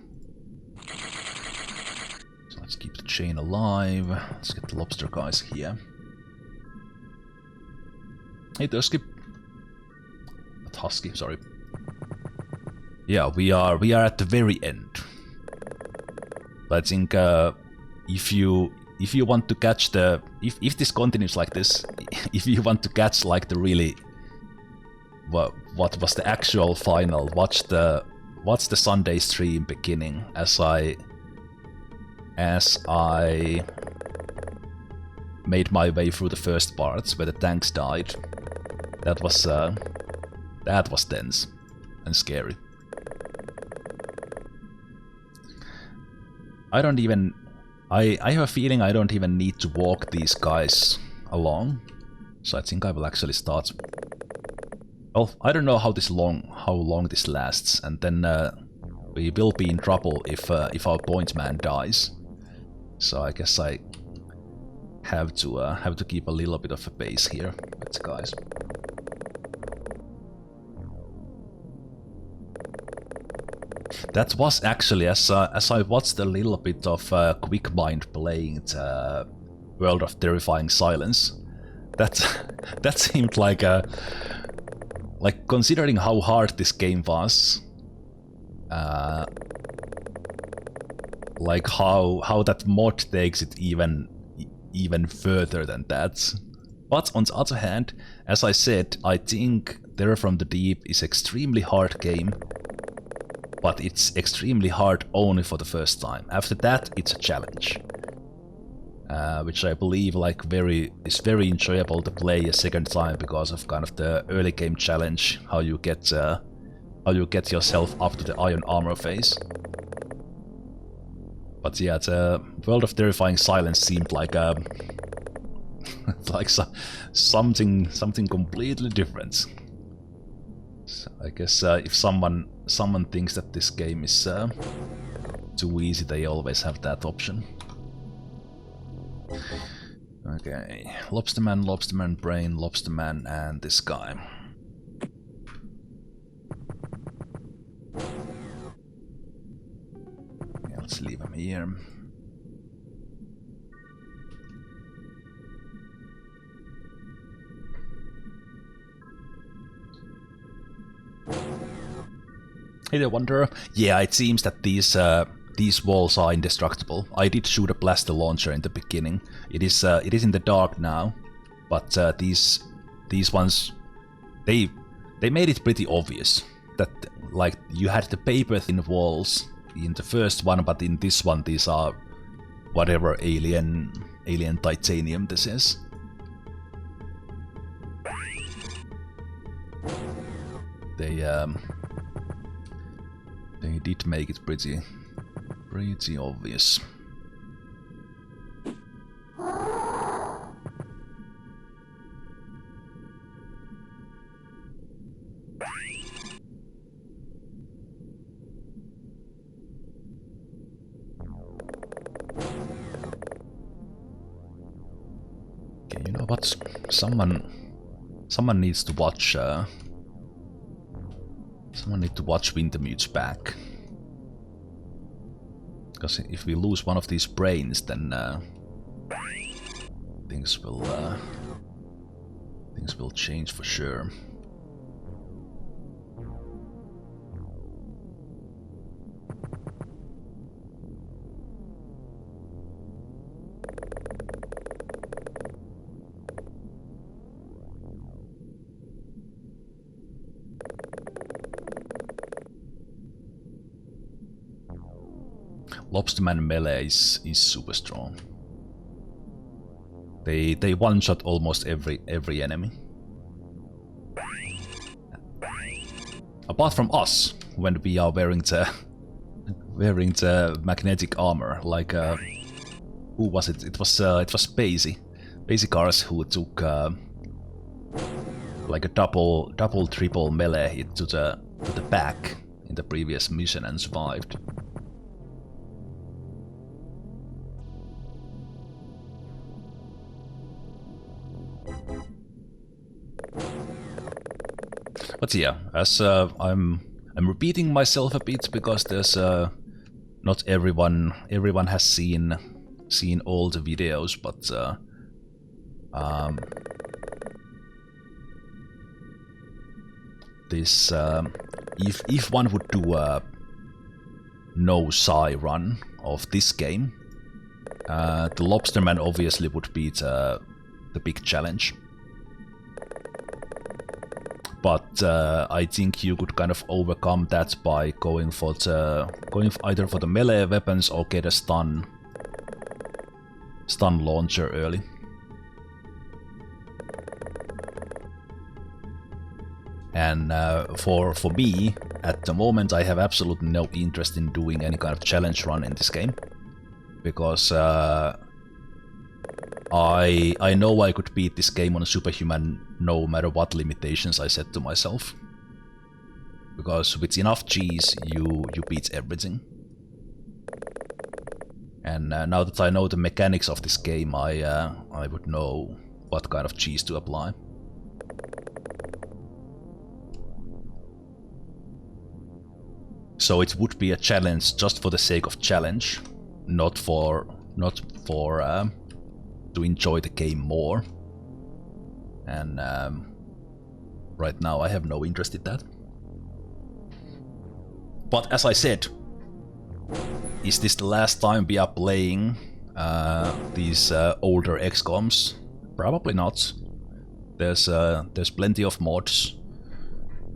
So let's keep the chain alive. Let's get the lobster guys here. Hey, Dusky. Not Husky, sorry. Yeah, we are at the very end. But I think if you want to catch the if this continues like this, if you want to catch like the really what was the actual final, watch the Sunday stream beginning as I made my way through the first parts where the tanks died. That was tense and scary. I have a feeling I don't even need to walk these guys along, so I think I will actually start. Well, I don't know how long this lasts, and then we will be in trouble if our point man dies. So I guess I have to keep a little bit of a pace here with the guys. That was actually, as I watched a little bit of Quick Mind playing the World of Terrifying Silence, that seemed like considering how hard this game was, like how that mod takes it even further than that. But on the other hand, as I said, I think Terror from the Deep is extremely hard game. But it's extremely hard only for the first time. After that, it's a challenge, which I believe is very enjoyable to play a second time because of kind of the early game challenge, how you get yourself up to the iron armor phase. But yeah, the World of Terrifying Silence seemed like something completely different. So I guess if someone thinks that this game is too easy, they always have that option. Okay, Lobsterman, Brain, Lobsterman, and this guy. Yeah, let's leave him here. Hey there, Wanderer. Yeah, it seems that these walls are indestructible. I did shoot a blaster launcher in the beginning. It is in the dark now, but these ones, they made it pretty obvious that like you had the paper thin walls in the first one, but in this one these are whatever alien titanium this is. They did make it pretty obvious. Okay, you know what? Someone needs to watch. Someone needs to watch Wintermute's back. Because if we lose one of these brains, then things will change for sure. Lobsterman melee is super strong. They one-shot almost every enemy. Apart from us, when we are wearing the magnetic armor, like who was it? It was Spacey Cars who took like a double triple melee hit to the back in the previous mission and survived. But yeah, as I'm repeating myself a bit because there's not everyone has seen all the videos, but this if one would do a no psi run of this game, the Lobsterman obviously would be the big challenge. But I think you could kind of overcome that by going either for the melee weapons or get a stun launcher early. And for me, at the moment, I have absolutely no interest in doing any kind of challenge run in this game, because I know I could beat this game on a Superhuman no matter what limitations I set to myself. Because with enough cheese, you beat everything. And now that I know the mechanics of this game, I would know what kind of cheese to apply. So it would be a challenge just for the sake of challenge, not for to enjoy the game more. And right now I have no interest in that. But as I said, is this the last time we are playing these older XCOMs? Probably not. There's plenty of mods,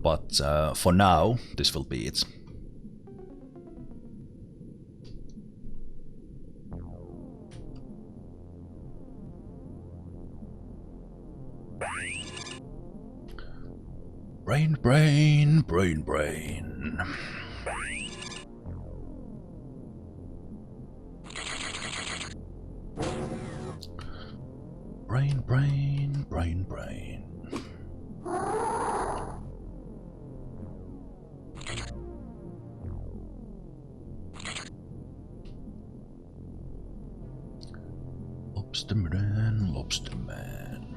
but for now this will be it. Brain, brain, brain, brain. Brain, brain, brain, brain. Lobsterman, Lobsterman.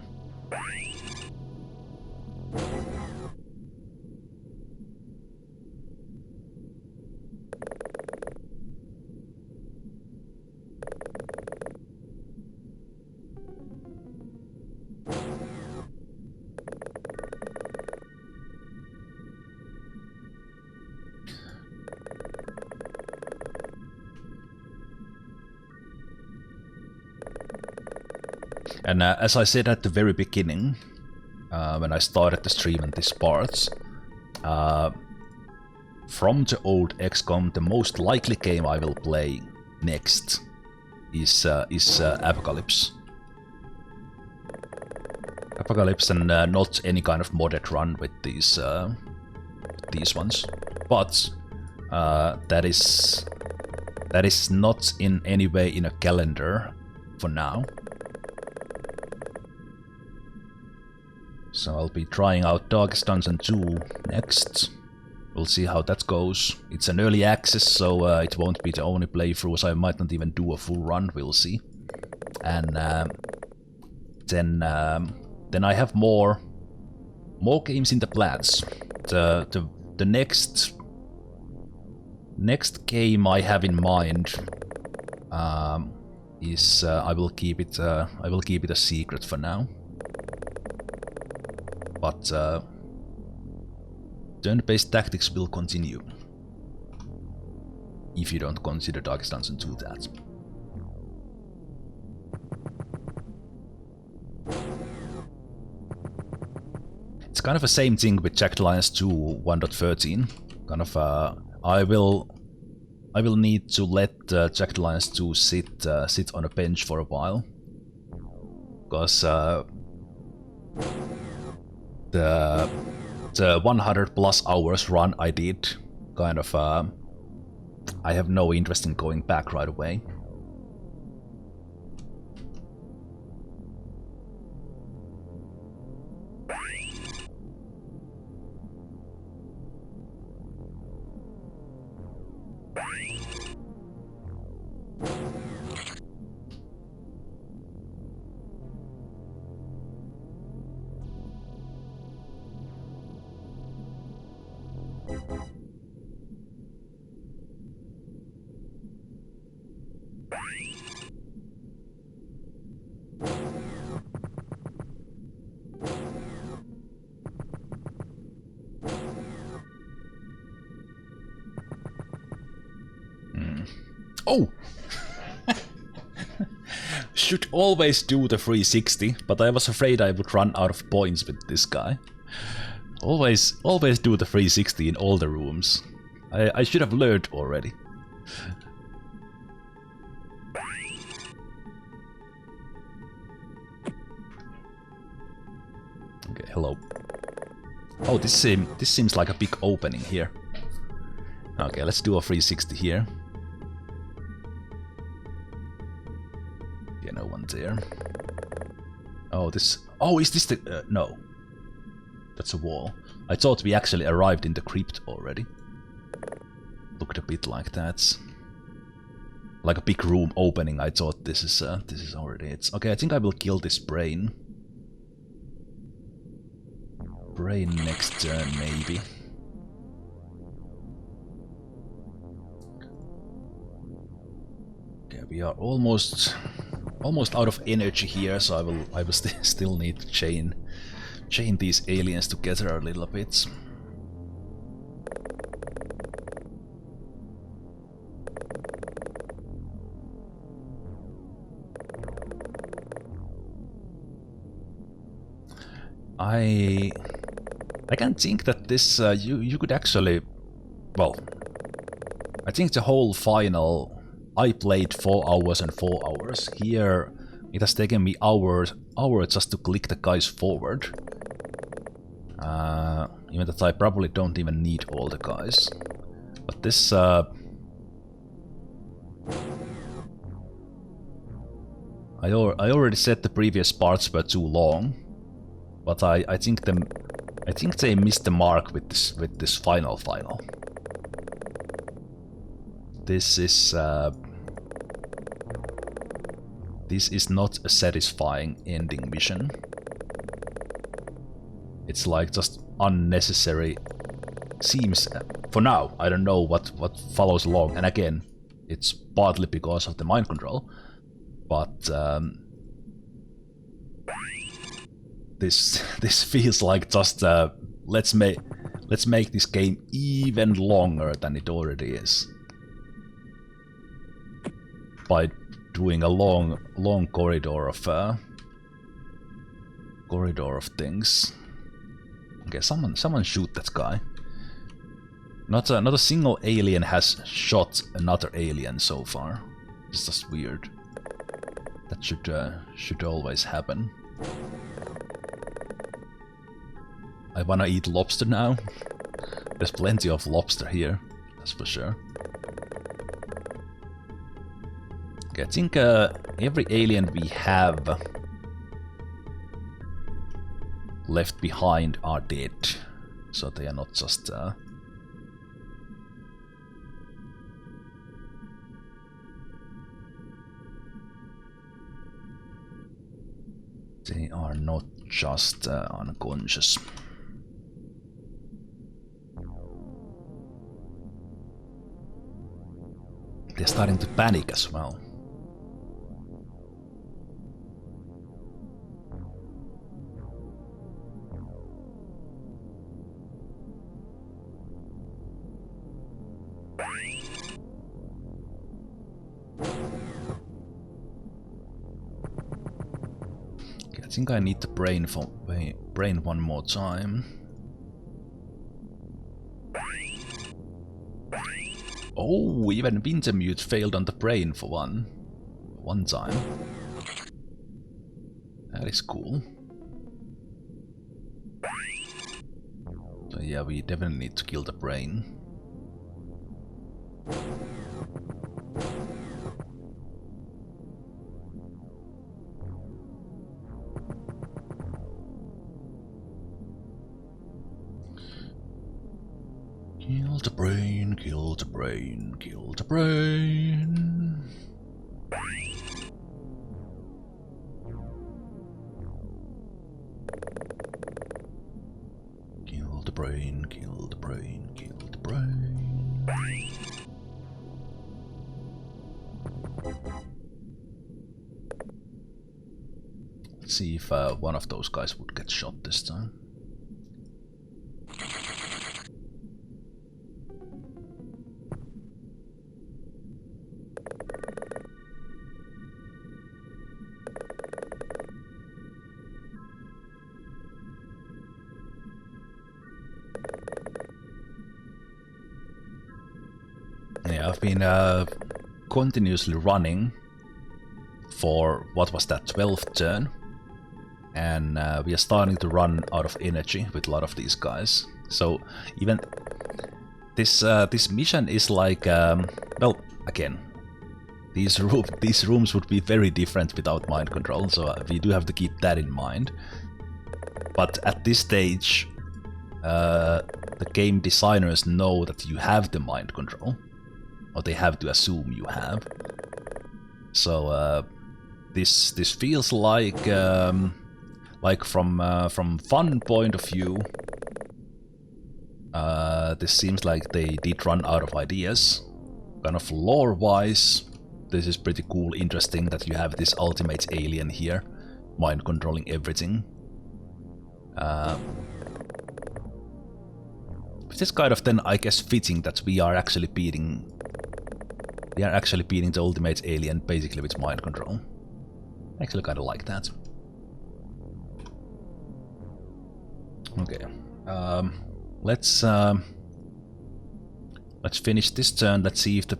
And as I said at the very beginning, when I started the stream and these parts, from the old XCOM, the most likely game I will play next is Apocalypse. Apocalypse, and not any kind of modded run with these ones. But that is not in any way in a calendar for now. So I'll be trying out Darkest Dungeon 2 next. We'll see how that goes. It's an early access, so it won't be the only playthrough, so I might not even do a full run, we'll see. And then I have more games in the plans. The next game I have in mind is I will keep it a secret for now. But turn-based tactics will continue. If you don't consider Darkest Dungeon 2 that. It's kind of the same thing with Jagged Alliance 2 1.13. Kind of I will need to let Jagged Alliance 2 sit on a bench for a while. Because the 100 plus hours run I did, kind of, I have no interest in going back right away. Oh! Should always do the 360, but I was afraid I would run out of points with this guy. Always do the 360 in all the rooms. I should have learned already. Okay, hello. Oh, this seems like a big opening here. Okay, let's do a 360 here. Yeah, no one there. Oh, this... Oh, is this the... no. That's a wall. I thought we actually arrived in the crypt already. Looked a bit like that. Like a big room opening. I thought this is already it. Okay, I think I will kill this brain. Brain next turn, maybe. Okay, we are almost out of energy here, so I will still need to chain these aliens together a little bit. I can think that this you could actually, well, I think the whole final I played 4 hours and 4 hours. Here it has taken me hour just to click the guys forward. Even that I probably don't even need all the guys. But this I already said the previous parts were too long, but I think they missed the mark with this final. This is not a satisfying ending mission. It's like just unnecessary. Seems for now. I don't know what follows along. And again, it's partly because of the mind control, but this feels like just let's make this game even longer than it already is by doing a long corridor of corridor of things. Okay, someone shoot that guy. Not a single alien has shot another alien so far. It's just weird. That should always happen. I wanna eat lobster now. There's plenty of lobster here, that's for sure. Okay, I think every alien we have left behind are dead, so they are not just they are not just unconscious. They're starting to panic as well. Okay, I think I need the brain one more time. Oh, even Wintermute failed on the brain for one time. That is cool. So yeah, we definitely need to kill the brain. Kill the brain, kill the brain, kill the brain. Kill the brain, kill the brain, kill the brain. Let's see if one of those guys would get shot this time. Yeah, I've been continuously running for, what was that, 12th turn, and we are starting to run out of energy with a lot of these guys. So even this mission is like, well, again, these rooms would be very different without mind control, so we do have to keep that in mind. But at this stage, the game designers know that you have the mind control, or they have to assume you have. So this feels like from fun point of view, this seems like they did run out of ideas. Kind of lore-wise, this is pretty cool, interesting that you have this ultimate alien here, mind controlling everything. Which is kind of then, I guess, fitting that we are actually beating the ultimate alien basically with mind control. I actually kind of like that. Okay, let's finish this turn. Let's see if the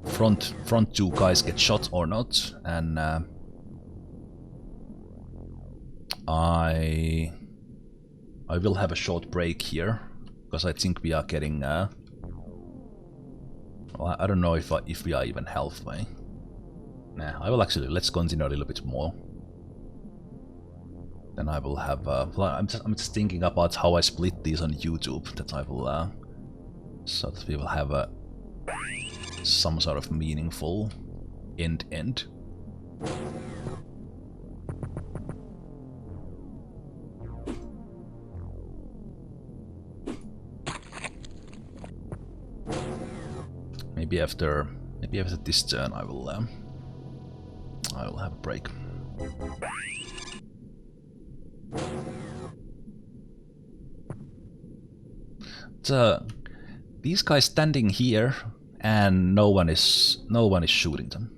front two guys get shot or not, and I will have a short break here because I think we are getting. Well, I don't know if we are even halfway. Nah, I will actually, let's continue a little bit more. Then I will have. Well, I'm just thinking about how I split these on YouTube. That I will, so that we will have some sort of meaningful end. Maybe after this turn, I will have a break. These guys standing here, and no one is shooting them.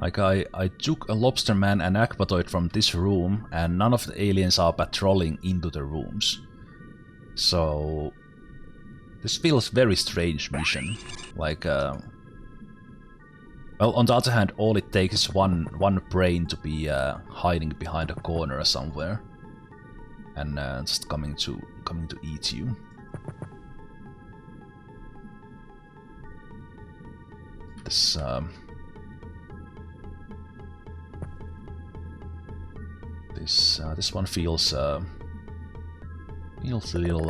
Like I took a lobsterman and aquatoid from this room, and none of the aliens are patrolling into the rooms. So this feels very strange mission. Like, well, on the other hand, all it takes is one brain to be hiding behind a corner somewhere, and just coming to eat you. This one feels a little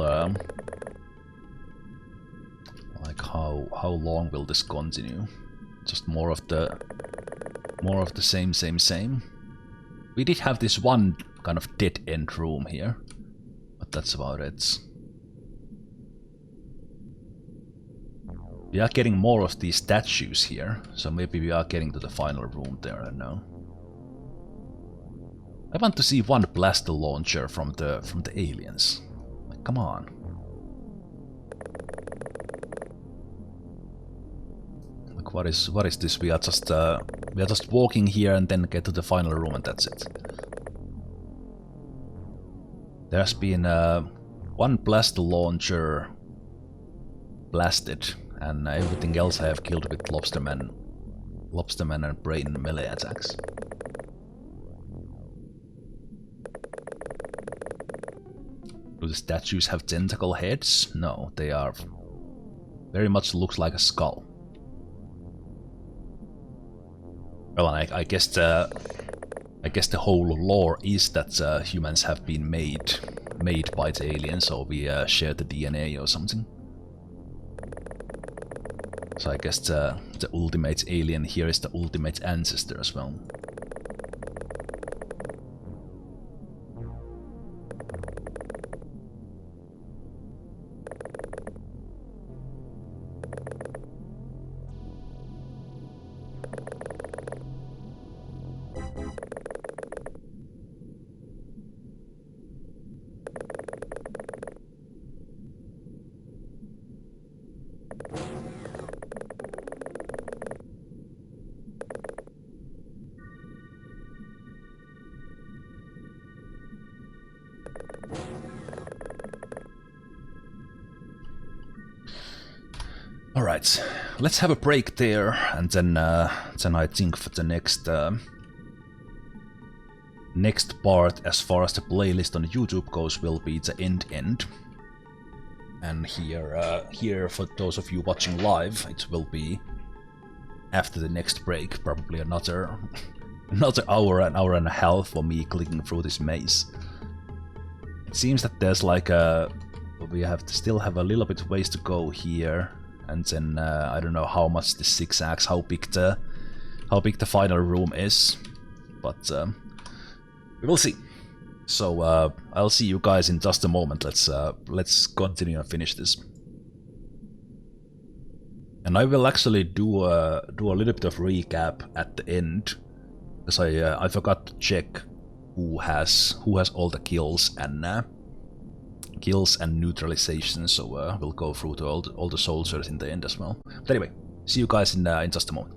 like how long will this continue? Just more of the same. We did have this one kind of dead end room here, but that's about it. We are getting more of these statues here, so maybe we are getting to the final room there, I don't know. I want to see one blaster launcher from the aliens. Like, come on. Like, what is this? We are just walking here and then get to the final room and that's it. There's been one blaster launcher blasted, and everything else I have killed with lobsterman and brain melee attacks. Do the statues have tentacle heads? No, they are very much looks like a skull. Well, I guess the whole lore is that humans have been made by the aliens, or we share the DNA or something. So I guess the ultimate alien here is the ultimate ancestor as well. Alright, let's have a break there, and then I think for the next part, as far as the playlist on YouTube goes, will be the end. And here for those of you watching live, it will be after the next break, probably another hour, an hour and a half for me clicking through this maze. It seems that there's like we still have a little bit ways to go here. And then I don't know how much the zigzags, how big the final room is, but we will see. So I'll see you guys in just a moment. Let's continue and finish this. And I will actually do a little bit of recap at the end, because I forgot to check who has all the kills and neutralization, so we'll go through all the soldiers in the end as well. But anyway, see you guys in just a moment.